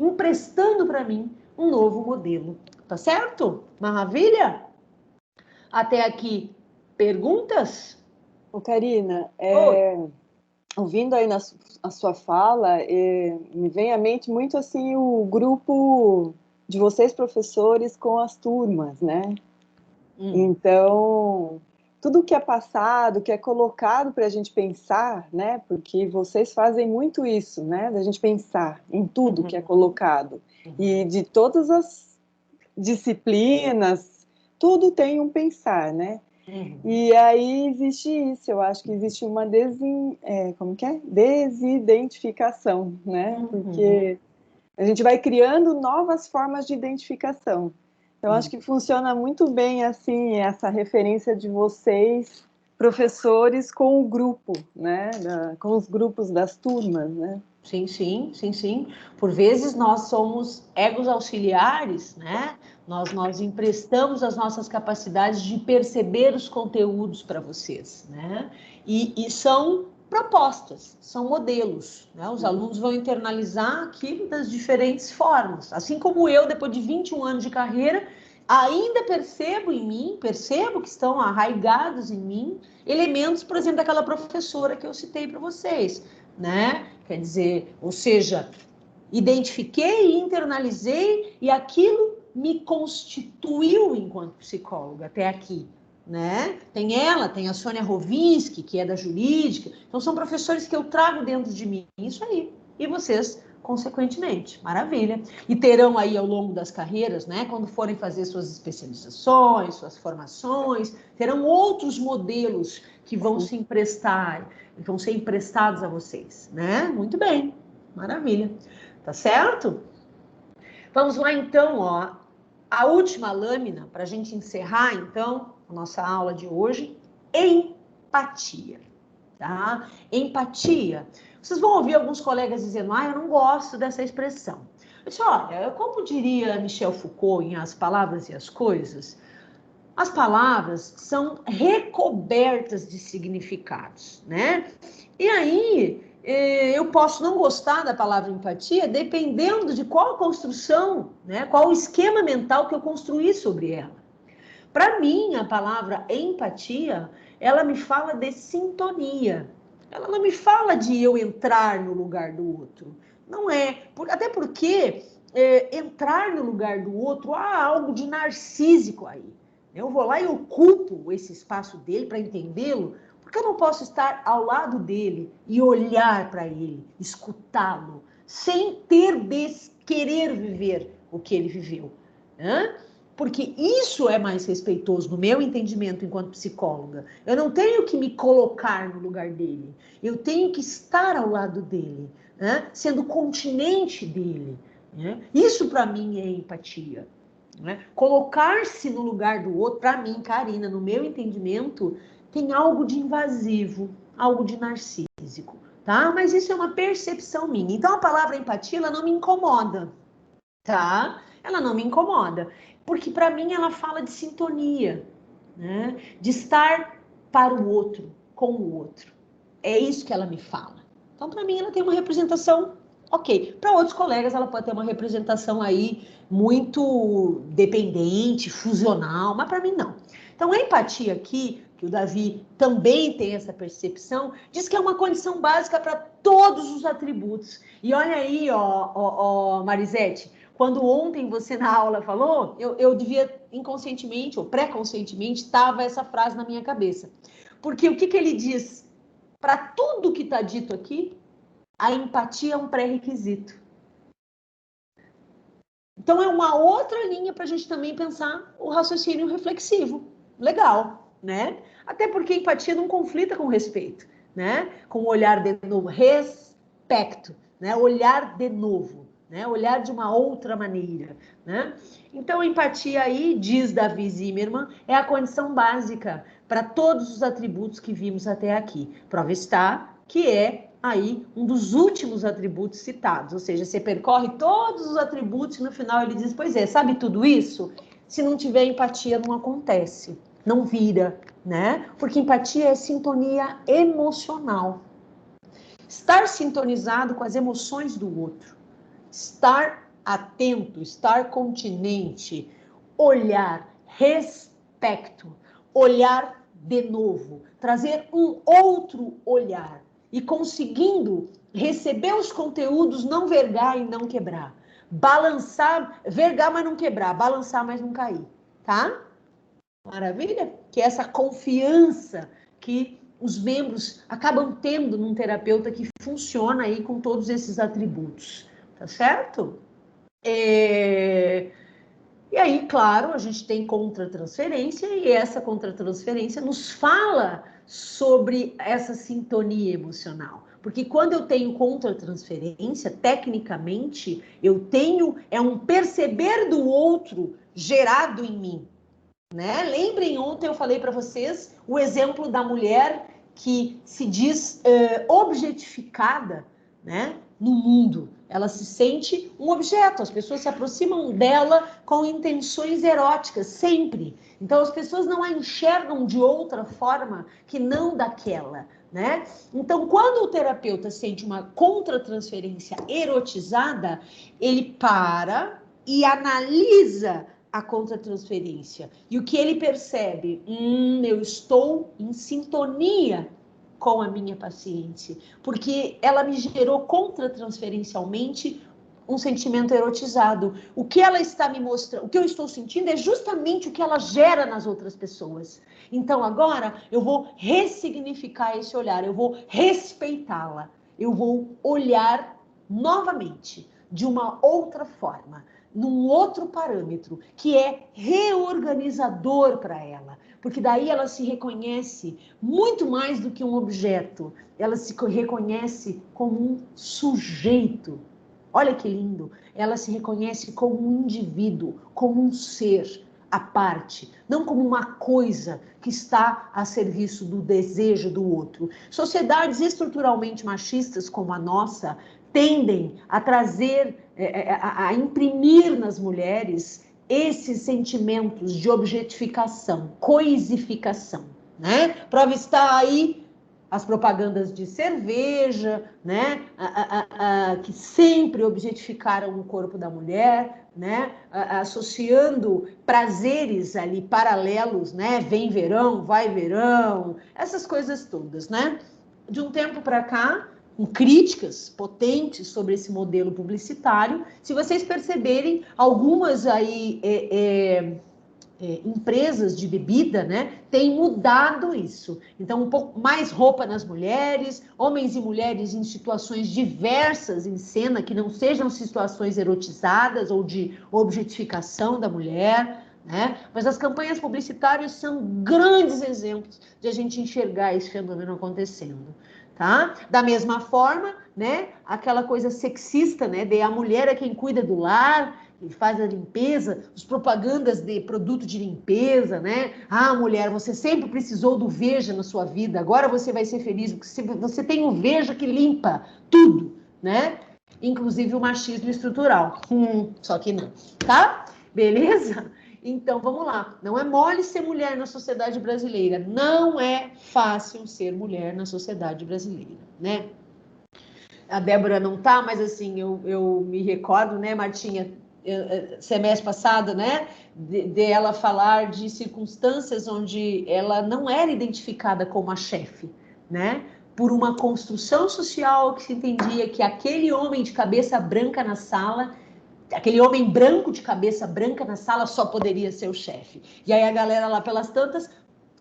emprestando para mim um novo modelo. Tá certo? Maravilha? Até aqui, perguntas? Ô, Karina, ouvindo aí a sua fala, me vem à mente muito assim o grupo de vocês professores com as turmas, né? Então, tudo que é passado, que é colocado para a gente pensar, né? Porque vocês fazem muito isso, né? Da gente pensar em tudo que é colocado. E de todas as disciplinas, tudo tem um pensar, né? E aí existe isso, eu acho que existe uma desidentificação, né? Porque a gente vai criando novas formas de identificação. Eu acho que funciona muito bem, assim, essa referência de vocês, professores, com o grupo, né? Com os grupos das turmas, né? Sim. Por vezes nós somos egos auxiliares, né? Nós emprestamos as nossas capacidades de perceber os conteúdos para vocês, né? E são propostas, são modelos, né? Os alunos vão internalizar aquilo das diferentes formas. Assim como eu, depois de 21 anos de carreira, ainda percebo que estão arraigados em mim, elementos, por exemplo, daquela professora que eu citei para vocês, né? Quer dizer, ou seja, identifiquei e internalizei e aquilo me constituiu enquanto psicóloga até aqui, né? Tem a Sônia Rovinski, que é da jurídica, então são professores que eu trago dentro de mim, isso aí. E vocês consequentemente. Maravilha. E terão aí ao longo das carreiras, né, quando forem fazer suas especializações, suas formações, terão outros modelos que vão se emprestar, vão ser emprestados a vocês, né? Muito bem. Maravilha. Tá certo? Vamos lá, então, ó. A última lâmina, para a gente encerrar, então, a nossa aula de hoje, empatia, tá? Empatia. Vocês vão ouvir alguns colegas dizendo, eu não gosto dessa expressão. Eu disse, olha, como diria Michel Foucault em As Palavras e as Coisas, as palavras são recobertas de significados, né? E aí, eu posso não gostar da palavra empatia dependendo de qual construção, né? Qual o esquema mental que eu construí sobre ela. Para mim, a palavra empatia, ela me fala de sintonia. Ela não me fala de eu entrar no lugar do outro. Não é. Até porque entrar no lugar do outro, há algo de narcísico aí. Eu vou lá e ocupo esse espaço dele para entendê-lo, porque eu não posso estar ao lado dele e olhar para ele, escutá-lo, sem querer viver o que ele viveu, né? Porque isso é mais respeitoso no meu entendimento enquanto psicóloga. Eu não tenho que me colocar no lugar dele, eu tenho que estar ao lado dele, né? Sendo continente dele, né? Isso para mim é empatia, né? Colocar-se no lugar do outro, para mim, Karina, no meu entendimento, tem algo de invasivo, algo de narcísico, tá? Mas isso é uma percepção minha. Então, a palavra empatia, ela não me incomoda, tá? Ela não me incomoda, porque para mim ela fala de sintonia, né? De estar para o outro, com o outro. É isso que ela me fala. Então, para mim, ela tem uma representação ok. Para outros colegas, ela pode ter uma representação aí muito dependente, fusional, mas para mim não. Então, a empatia aqui, que o Davi também tem essa percepção, diz que é uma condição básica para todos os atributos. E olha aí, Marisete, quando ontem você na aula falou, eu devia inconscientemente ou pré-conscientemente, estava essa frase na minha cabeça. Porque o que ele diz? Para tudo que está dito aqui, a empatia é um pré-requisito. Então, é uma outra linha para a gente também pensar o raciocínio reflexivo. Legal, né? Até porque empatia não conflita com respeito, né? Com o olhar de novo, respeito, né? Olhar de novo, né? Olhar de uma outra maneira, né? Então, empatia aí, diz Davi Zimmermann, é a condição básica para todos os atributos que vimos até aqui. Prova está que é aí um dos últimos atributos citados, ou seja, você percorre todos os atributos e no final ele diz, pois é, sabe tudo isso? Se não tiver empatia, não acontece, não vira, né? Porque empatia é sintonia emocional. Estar sintonizado com as emoções do outro, estar atento, estar continente, olhar, respeito, olhar de novo, trazer um outro olhar e conseguindo receber os conteúdos, não vergar e não quebrar. Balançar, vergar, mas não quebrar, balançar, mas não cair, tá? Maravilha? Que é essa confiança que os membros acabam tendo num terapeuta que funciona aí com todos esses atributos, tá certo? E aí, claro, a gente tem contratransferência e essa contratransferência nos fala sobre essa sintonia emocional. Porque quando eu tenho contratransferência, tecnicamente, eu tenho um perceber do outro gerado em mim, né? Lembrem, ontem eu falei para vocês o exemplo da mulher que se diz objetificada, né, no mundo. Ela se sente um objeto, as pessoas se aproximam dela com intenções eróticas, sempre. Então, as pessoas não a enxergam de outra forma que não daquela, né? Então, quando o terapeuta sente uma contratransferência erotizada, ele para e analisa a contratransferência. E o que ele percebe? Eu estou em sintonia com a minha paciente, porque ela me gerou contratransferencialmente um sentimento erotizado. O que ela está me mostrando, o que eu estou sentindo é justamente o que ela gera nas outras pessoas. Então agora eu vou ressignificar esse olhar, eu vou respeitá-la, eu vou olhar novamente, de uma outra forma, num outro parâmetro, que é reorganizador para ela. Porque daí ela se reconhece muito mais do que um objeto. Ela se reconhece como um sujeito. Olha que lindo. Ela se reconhece como um indivíduo, como um ser à parte, não como uma coisa que está a serviço do desejo do outro. Sociedades estruturalmente machistas como a nossa tendem a trazer, a imprimir nas mulheres esses sentimentos de objetificação, coisificação, né? Prova está aí as propagandas de cerveja, né? Que sempre objetificaram o corpo da mulher, né? Associando prazeres ali paralelos, né? Vem verão, vai verão, essas coisas todas, né? De um tempo para cá, com críticas potentes sobre esse modelo publicitário, se vocês perceberem, algumas aí empresas de bebida, né, têm mudado isso. Então, um pouco mais roupa nas mulheres, homens e mulheres em situações diversas em cena, que não sejam situações erotizadas ou de objetificação da mulher, né? Mas as campanhas publicitárias são grandes exemplos de a gente enxergar esse fenômeno acontecendo. Tá? Da mesma forma, né, aquela coisa sexista, né, de a mulher é quem cuida do lar, que faz a limpeza, as propagandas de produto de limpeza, né? Ah, mulher, você sempre precisou do Veja na sua vida, agora você vai ser feliz, porque você tem o Veja que limpa tudo, né? Inclusive o machismo estrutural. Só que não, tá? Beleza? Então, vamos lá. Não é mole ser mulher na sociedade brasileira. Não é fácil ser mulher na sociedade brasileira, né? A Débora não tá, mas assim, eu me recordo, né, Martinha, semestre passado, né, de ela falar de circunstâncias onde ela não era identificada como a chefe, né? Por uma construção social que se entendia que aquele homem de cabeça branca na sala, aquele homem branco de cabeça branca na sala só poderia ser o chefe. E aí a galera lá pelas tantas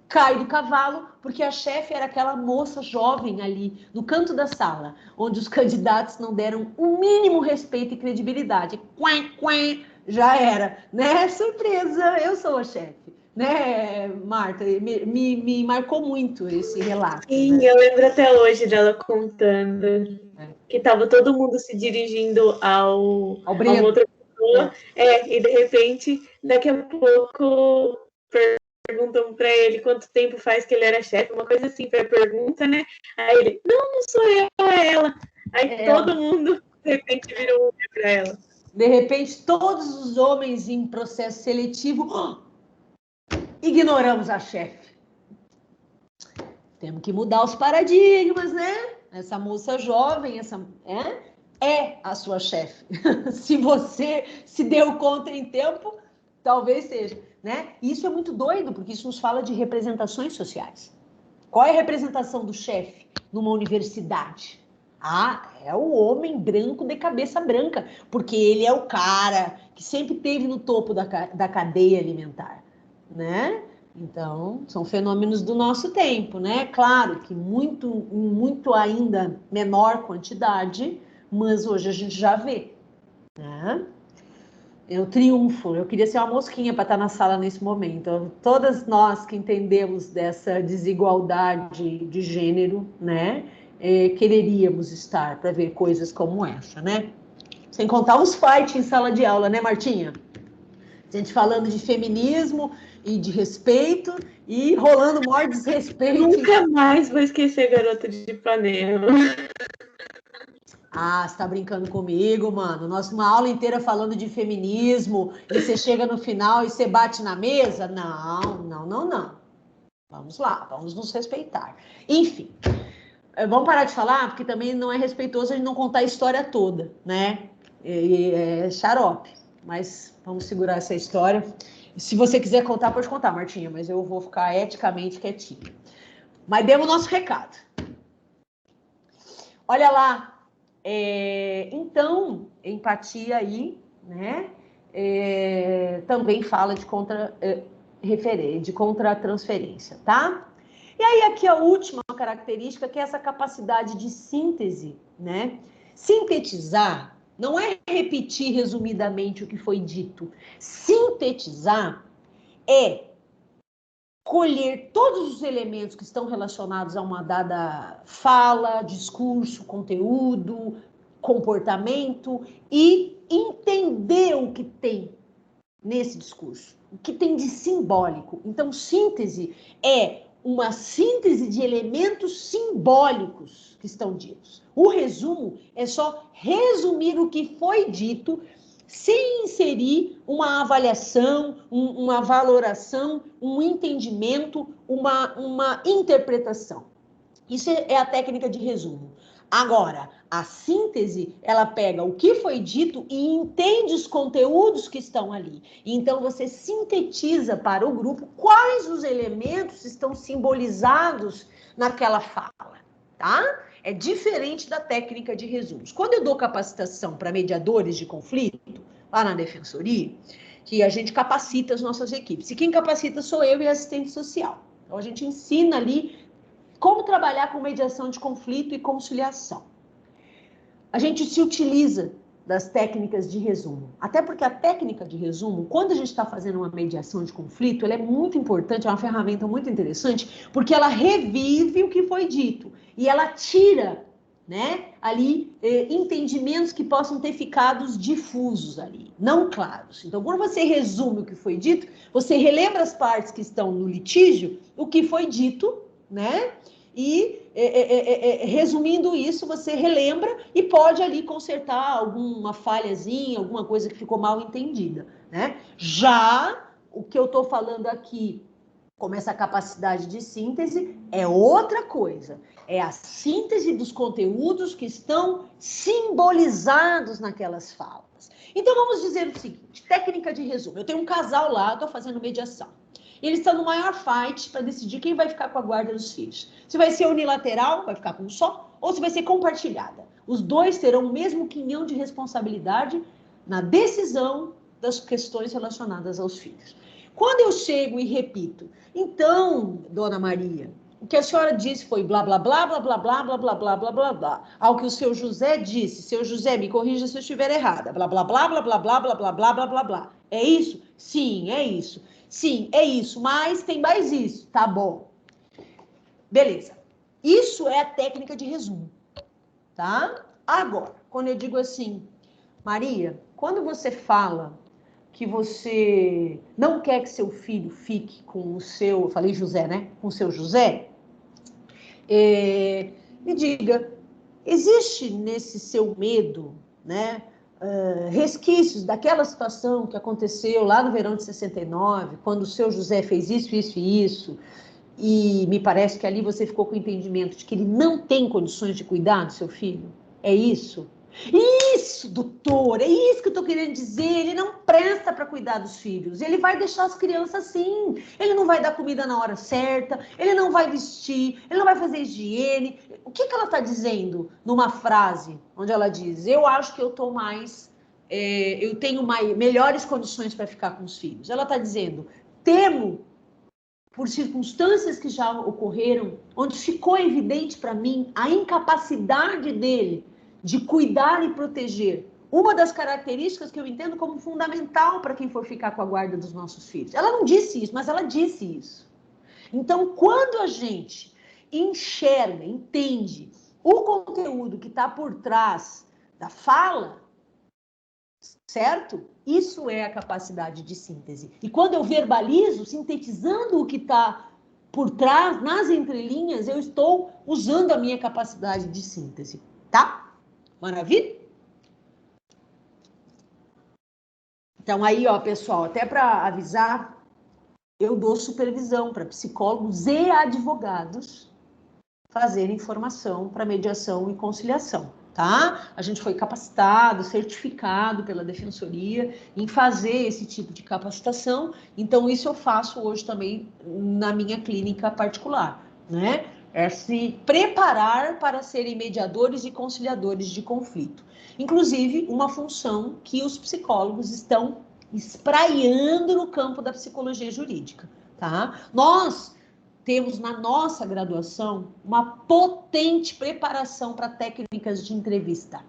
cai do cavalo, porque a chefe era aquela moça jovem ali no canto da sala, onde os candidatos não deram o mínimo respeito e credibilidade. Já era, né? Surpresa, eu sou a chefe. Né, Marta? Me marcou muito esse relato. Sim, né? Eu lembro até hoje dela contando que estava todo mundo se dirigindo ao outra pessoa, e de repente, daqui a pouco perguntam para ele quanto tempo faz que ele era chefe, uma coisa assim, foi a pergunta, né? Aí ele, não sou eu, é ela. Aí todo mundo, de repente, virou para ela. De repente, todos os homens em processo seletivo, ignoramos a chefe. Temos que mudar os paradigmas, né? Essa moça jovem, é a sua chefe. Se você se deu conta em tempo, talvez seja, né? Isso é muito doido, porque isso nos fala de representações sociais. Qual é a representação do chefe numa universidade? Ah, é o homem branco de cabeça branca, porque ele é o cara que sempre esteve no topo da cadeia alimentar, né? Então, são fenômenos do nosso tempo, né? Claro que muito ainda menor quantidade, mas hoje a gente já vê, né? Eu triunfo, eu queria ser uma mosquinha para estar na sala nesse momento. Então, todas nós que entendemos dessa desigualdade de gênero, né? Quereríamos estar para ver coisas como essa, né? Sem contar os fights em sala de aula, né, Martinha? Gente falando de feminismo e de respeito e rolando o maior desrespeito. Nunca mais vou esquecer Garota de Ipanema. Ah, você tá brincando comigo, mano? Nossa, uma aula inteira falando de feminismo e você chega no final e você bate na mesa? Não. Vamos lá, vamos nos respeitar. Enfim, vamos parar de falar, porque também não é respeitoso a gente não contar a história toda, né? É xarope, mas vamos segurar essa história. Se você quiser contar, pode contar, Martinha, mas eu vou ficar eticamente quietinha. Mas demos o nosso recado. Olha lá. Então, empatia aí, né? Também fala de contra-transferência, tá? E aí aqui a última característica, que é essa capacidade de síntese, né? Sintetizar não é repetir resumidamente o que foi dito. Sintetizar é colher todos os elementos que estão relacionados a uma dada fala, discurso, conteúdo, comportamento e entender o que tem nesse discurso, o que tem de simbólico. Então, síntese é uma síntese de elementos simbólicos que estão ditos. O resumo é só resumir o que foi dito sem inserir uma avaliação, uma valoração, um entendimento, uma interpretação. Isso é a técnica de resumo. Agora, a síntese, ela pega o que foi dito e entende os conteúdos que estão ali. Então, você sintetiza para o grupo quais os elementos estão simbolizados naquela fala, tá? É diferente da técnica de resumos. Quando eu dou capacitação para mediadores de conflito, lá na defensoria, que a gente capacita as nossas equipes. E quem capacita sou eu e a assistente social. Então, a gente ensina ali como trabalhar com mediação de conflito e conciliação. A gente se utiliza das técnicas de resumo. Até porque a técnica de resumo, quando a gente está fazendo uma mediação de conflito, ela é muito importante, é uma ferramenta muito interessante, porque ela revive o que foi dito e ela tira, né, ali entendimentos que possam ter ficado difusos ali, não claros. Então, quando você resume o que foi dito, você relembra as partes que estão no litígio, o que foi dito, né? E, resumindo isso, você relembra e pode ali consertar alguma falhazinha, alguma coisa que ficou mal entendida, né? Já o que eu estou falando aqui, como essa capacidade de síntese, é outra coisa. É a síntese dos conteúdos que estão simbolizados naquelas falas. Então, vamos dizer o seguinte, técnica de resumo. Eu tenho um casal lá, estou fazendo mediação. Eles estão no maior fight para decidir quem vai ficar com a guarda dos filhos. Se vai ser unilateral, vai ficar com um só, ou se vai ser compartilhada. Os dois terão o mesmo quinhão de responsabilidade na decisão das questões relacionadas aos filhos. Quando eu chego e repito, então, dona Maria, o que a senhora disse foi blá, blá, blá, blá, blá, blá, blá, blá, blá, blá, blá, blá. Ao que o seu José disse, seu José, me corrija se eu estiver errada, blá, blá, blá, blá, blá, blá, blá, blá, blá, blá, blá, blá. É isso? Sim, é isso. Sim, é isso, mas tem mais isso. Tá bom. Beleza. Isso é a técnica de resumo, tá? Agora, quando eu digo assim, Maria, quando você fala que você não quer que seu filho fique com o seu, eu falei José, né? Com o seu José, me diga, existe nesse seu medo, né? Resquícios daquela situação que aconteceu lá no verão de 69, quando o seu José fez isso, isso e isso, e me parece que ali você ficou com o entendimento de que ele não tem condições de cuidar do seu filho? É isso? Isso, doutor, é isso que eu estou querendo dizer. Ele não presta para cuidar dos filhos. Ele vai deixar as crianças assim. Ele não vai dar comida na hora certa. Ele não vai vestir. Ele não vai fazer higiene. O que ela está dizendo numa frase onde ela diz: eu acho que eu estou mais... eu tenho melhores condições para ficar com os filhos. Ela está dizendo: temo, por circunstâncias que já ocorreram, onde ficou evidente para mim a incapacidade dele de cuidar e proteger. Uma das características que eu entendo como fundamental para quem for ficar com a guarda dos nossos filhos. Ela não disse isso, mas ela disse isso. Então, quando a gente enxerga, entende o conteúdo que está por trás da fala, certo? Isso é a capacidade de síntese. E quando eu verbalizo, sintetizando o que está por trás, nas entrelinhas, eu estou usando a minha capacidade de síntese, tá? Maravilha? Então, aí, ó, pessoal, até para avisar, eu dou supervisão para psicólogos e advogados fazerem formação para mediação e conciliação, tá? A gente foi capacitado, certificado pela Defensoria em fazer esse tipo de capacitação, então isso eu faço hoje também na minha clínica particular, né? É se preparar para serem mediadores e conciliadores de conflito. Inclusive, uma função que os psicólogos estão espraiando no campo da psicologia jurídica, tá? Nós temos na nossa graduação uma potente preparação para técnicas de entrevista,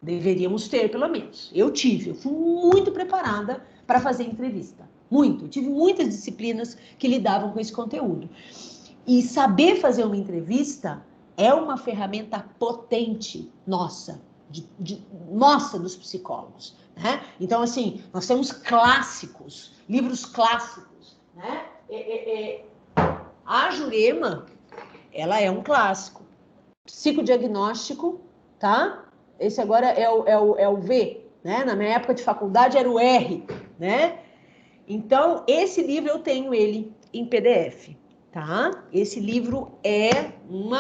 Deveríamos ter, pelo menos. Eu fui muito preparada para fazer entrevista. Muito. Eu tive muitas disciplinas que lidavam com esse conteúdo. E saber fazer uma entrevista é uma ferramenta potente nossa, nossa dos psicólogos, né? Então, assim, nós temos clássicos, livros clássicos, né? A Jurema, ela é um clássico. Psicodiagnóstico, tá? Esse agora é o V, né? Na minha época de faculdade era o R, né? Então, esse livro eu tenho ele em PDF, tá? Esse livro é um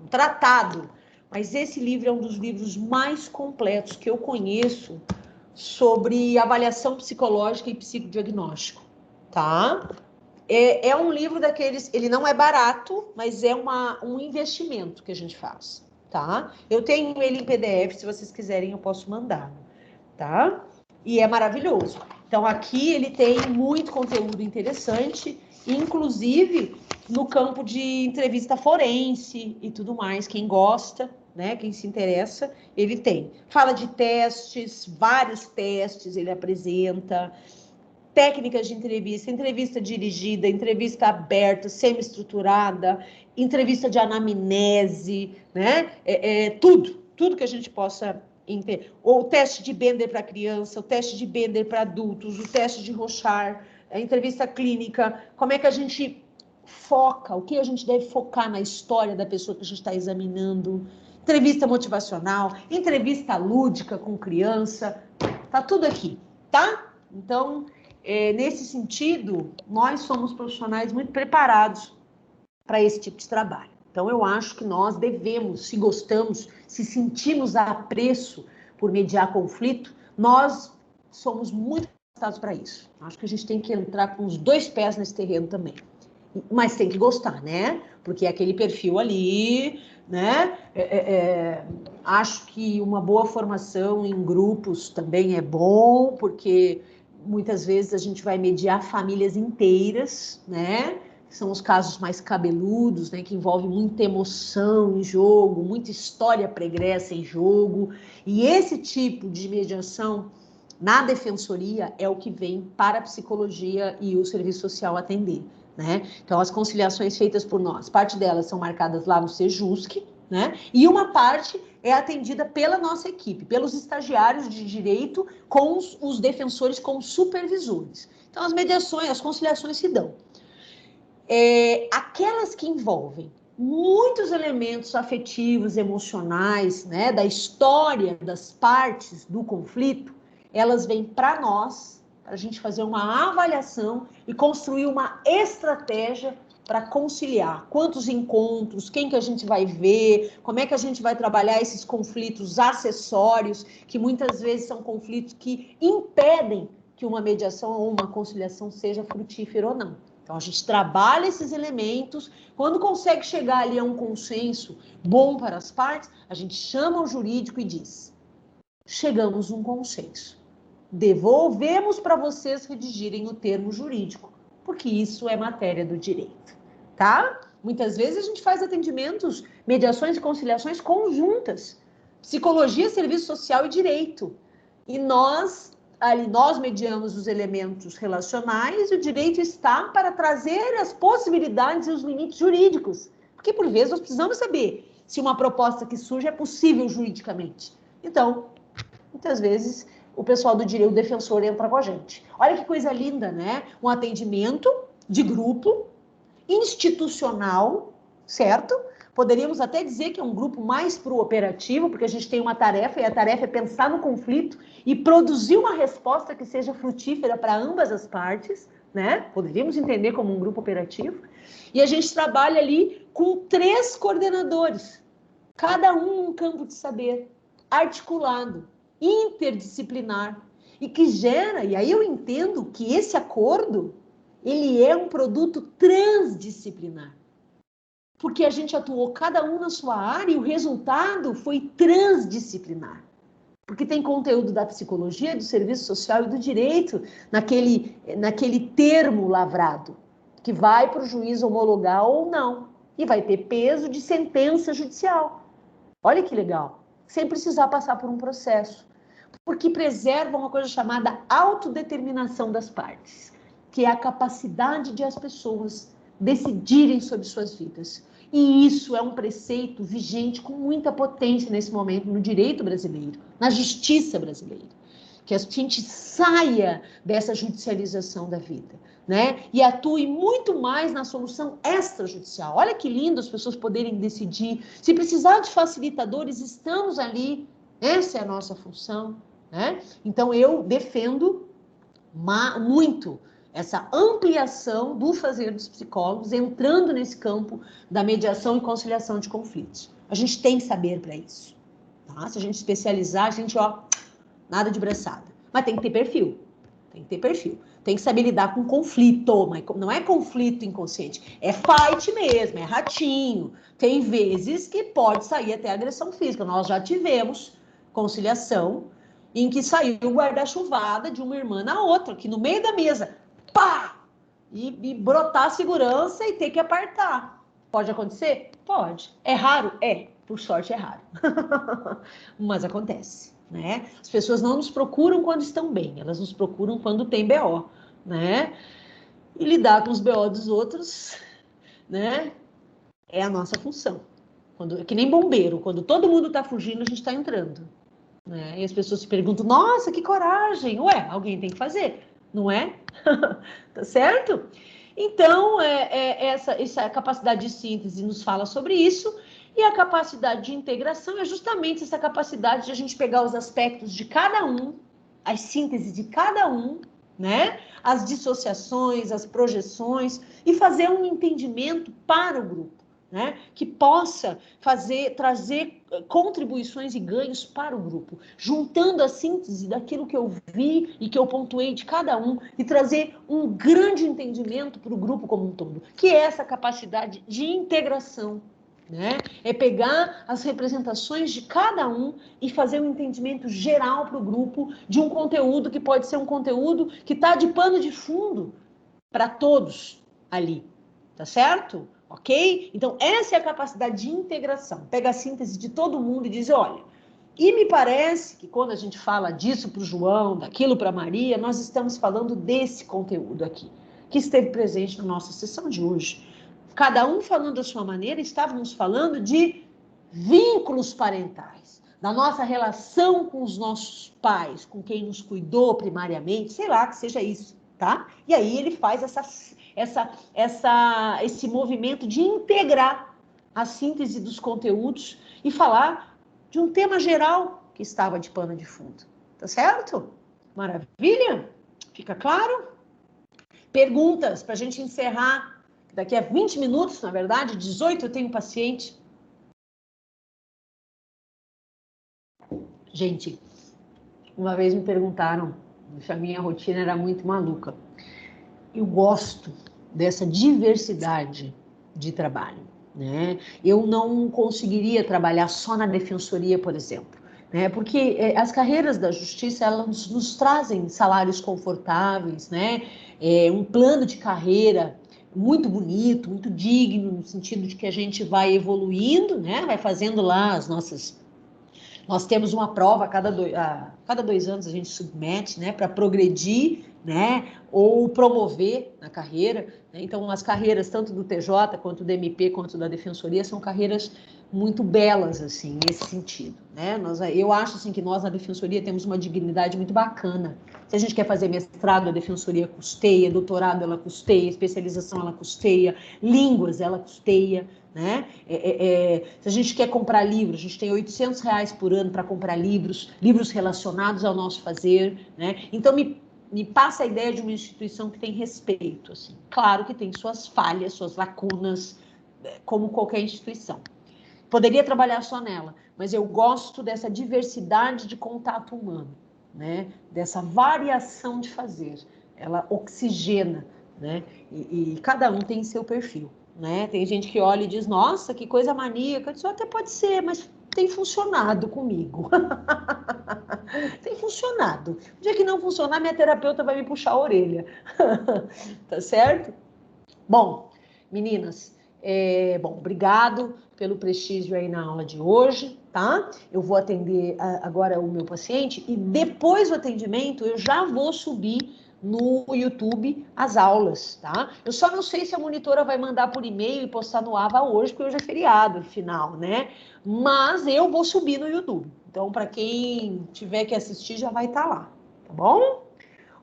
tratado, mas esse livro é um dos livros mais completos que eu conheço sobre avaliação psicológica e psicodiagnóstico, tá? É um livro daqueles, ele não é barato, mas é um investimento que a gente faz, tá? Eu tenho ele em PDF, se vocês quiserem eu posso mandar, tá? E é maravilhoso. Então, aqui ele tem muito conteúdo interessante, inclusive no campo de entrevista forense e tudo mais. Quem gosta, né? Quem se interessa, ele tem. Fala de testes, vários testes ele apresenta, técnicas de entrevista dirigida, entrevista aberta, semi-estruturada, entrevista de anamnese, né? Tudo que a gente possa entender. Ou o teste de Bender para criança, o teste de Bender para adultos, o teste de Rorschach, a entrevista clínica, como é que a gente foca, o que a gente deve focar na história da pessoa que a gente está examinando, entrevista motivacional, entrevista lúdica com criança, tá tudo aqui, tá? Então, nesse sentido, nós somos profissionais muito preparados para esse tipo de trabalho. Então, eu acho que nós devemos, se gostamos, se sentimos apreço por mediar conflito, nós somos muito capacitados para isso. Acho que a gente tem que entrar com os 2 pés nesse terreno também. Mas tem que gostar, né? Porque é aquele perfil ali, né? Acho que uma boa formação em grupos também é bom, porque muitas vezes a gente vai mediar famílias inteiras, né? São os casos mais cabeludos, né? Que envolve muita emoção em jogo, muita história pregressa em jogo. E esse tipo de mediação na defensoria é o que vem para a psicologia e o serviço social atender, né? Então, as conciliações feitas por nós, parte delas são marcadas lá no Sejusc, né? E uma parte é atendida pela nossa equipe, pelos estagiários de direito, com os defensores como supervisores. Então, as mediações, as conciliações se dão. Aquelas que envolvem muitos elementos afetivos, emocionais, né, da história das partes do conflito, elas vêm para nós, para a gente fazer uma avaliação e construir uma estratégia para conciliar. Quantos encontros, quem que a gente vai ver, como é que a gente vai trabalhar esses conflitos acessórios, que muitas vezes são conflitos que impedem que uma mediação ou uma conciliação seja frutífera ou não. Então, a gente trabalha esses elementos, quando consegue chegar ali a um consenso bom para as partes, a gente chama o jurídico e diz: chegamos a um consenso. Devolvemos para vocês redigirem o termo jurídico, porque isso é matéria do direito, tá? Muitas vezes a gente faz atendimentos, mediações e conciliações conjuntas, psicologia, serviço social e direito. E nós mediamos os elementos relacionais e o direito está para trazer as possibilidades e os limites jurídicos. Porque, por vezes, nós precisamos saber se uma proposta que surge é possível juridicamente. Então, muitas vezes, o pessoal do direito, o defensor, entra com a gente. Olha que coisa linda, né? Um atendimento de grupo, institucional, certo? Poderíamos até dizer que é um grupo mais pro operativo, porque a gente tem uma tarefa, e a tarefa é pensar no conflito e produzir uma resposta que seja frutífera para ambas as partes, né? Poderíamos entender como um grupo operativo. E a gente trabalha ali com 3 coordenadores, cada um campo de saber, articulado, interdisciplinar, e que gera, e aí eu entendo que esse acordo, ele é um produto transdisciplinar. Porque a gente atuou cada um na sua área e o resultado foi transdisciplinar. Porque tem conteúdo da psicologia, do serviço social e do direito naquele termo lavrado, que vai para o juiz homologar ou não. E vai ter peso de sentença judicial. Olha que legal. sem precisar passar por um processo, porque preservam uma coisa chamada autodeterminação das partes, que é a capacidade de as pessoas decidirem sobre suas vidas. E isso é um preceito vigente com muita potência nesse momento no direito brasileiro, na justiça brasileira. Que a gente saia dessa judicialização da vida, né? E atue muito mais na solução extrajudicial. Olha que lindo as pessoas poderem decidir. Se precisar de facilitadores, estamos ali. Essa é a nossa função, né? Então, eu defendo muito essa ampliação do fazer dos psicólogos, entrando nesse campo da mediação e conciliação de conflitos. A gente tem saber para isso, tá? Se a gente especializar, a gente, nada de braçada. Mas tem que ter perfil. Tem que ter perfil. Tem que saber lidar com conflito. Mas não é conflito inconsciente. É fight mesmo, é ratinho. Tem vezes que pode sair até agressão física. Nós já tivemos conciliação em que saiu guarda-chuvada de uma irmã na outra, que no meio da mesa, pá! E brotar a segurança e ter que apartar. Pode acontecer? Pode. É raro? É. Por sorte é raro. Mas acontece, né? As pessoas não nos procuram quando estão bem, elas nos procuram quando tem BO, né? E lidar com os BO dos outros, né? É a nossa função. É que nem bombeiro, quando todo mundo está fugindo, a gente está entrando. Né? E as pessoas se perguntam, nossa, que coragem! Ué, alguém tem que fazer, não é? Tá certo? Então, essa capacidade de síntese nos fala sobre isso, e a capacidade de integração é justamente essa capacidade de a gente pegar os aspectos de cada um, as sínteses de cada um, né? As dissociações, as projeções, e fazer um entendimento para o grupo. Né, que possa trazer contribuições e ganhos para o grupo, juntando a síntese daquilo que eu vi e que eu pontuei de cada um e trazer um grande entendimento para o grupo como um todo, que é essa capacidade de integração, né? É pegar as representações de cada um e fazer um entendimento geral para o grupo de um conteúdo que pode ser um conteúdo que está de pano de fundo para todos ali, tá certo? Ok? Então, essa é a capacidade de integração. Pega a síntese de todo mundo e diz, olha, e me parece que quando a gente fala disso para o João, daquilo para a Maria, nós estamos falando desse conteúdo aqui, que esteve presente na nossa sessão de hoje. Cada um falando da sua maneira, estávamos falando de vínculos parentais, da nossa relação com os nossos pais, com quem nos cuidou primariamente, sei lá, que seja isso, tá? E aí ele faz esse movimento de integrar a síntese dos conteúdos e falar de um tema geral que estava de pano de fundo. Tá certo? Maravilha? Fica claro? Perguntas para a gente encerrar. Daqui a 20 minutos, na verdade, 18 eu tenho paciente. Gente, uma vez me perguntaram se a minha rotina era muito maluca. Eu gosto dessa diversidade de trabalho, né? Eu não conseguiria trabalhar só na defensoria, por exemplo, né? Porque as carreiras da justiça, elas nos trazem salários confortáveis, né? Um plano de carreira muito bonito, muito digno, no sentido de que a gente vai evoluindo, né? Vai fazendo lá as nossas... Nós temos uma prova a cada 2 anos a gente submete, né? Para progredir, né? Ou promover na carreira, né? Então, as carreiras tanto do TJ, quanto do MP, quanto da Defensoria, são carreiras muito belas, assim, nesse sentido, né? Eu acho, assim, que nós, na Defensoria, temos uma dignidade muito bacana. Se a gente quer fazer mestrado, a Defensoria custeia, doutorado, ela custeia, especialização, ela custeia, línguas, ela custeia, né? Se a gente quer comprar livros, a gente tem R$800 por ano para comprar livros relacionados ao nosso fazer, né? Então, me passa a ideia de uma instituição que tem respeito, assim. Claro que tem suas falhas, suas lacunas, como qualquer instituição. Poderia trabalhar só nela, mas eu gosto dessa diversidade de contato humano, né? Dessa variação de fazer. Ela oxigena, né? E cada um tem seu perfil, né? Tem gente que olha e diz, nossa, que coisa maníaca. Isso até pode ser, mas tem funcionado comigo. Tem funcionado. O dia que não funcionar, minha terapeuta vai me puxar a orelha. Tá certo? Bom, meninas, Bom, obrigado pelo prestígio aí na aula de hoje, tá? Eu vou atender agora o meu paciente e depois do atendimento eu já vou subir no YouTube as aulas, tá? Eu só não sei se a monitora vai mandar por e-mail e postar no AVA hoje, porque hoje é feriado final, né? Mas eu vou subir no YouTube. Então, para quem tiver que assistir, já vai estar lá, tá bom?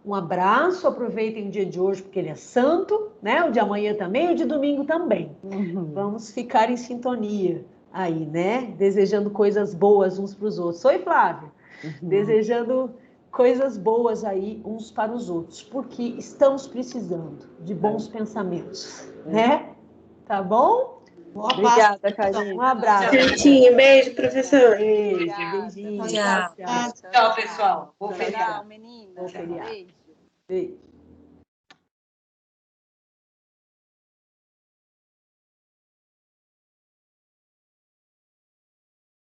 Um abraço, aproveitem o dia de hoje, porque ele é santo, né? O de amanhã também, o de domingo também. Vamos ficar em sintonia aí, né? Desejando coisas boas uns para os outros. Oi, Flávia. Desejando coisas boas aí uns para os outros, porque estamos precisando de bons pensamentos, né? Tá bom? Obrigada, Karine. Um abraço. Certinho, beijo, professor. Beijo, beijinho. Tchau. Tchau. Tchau, pessoal. Bom feriado. Tchau, meninas. Bom feriado. Beijo. Beijo.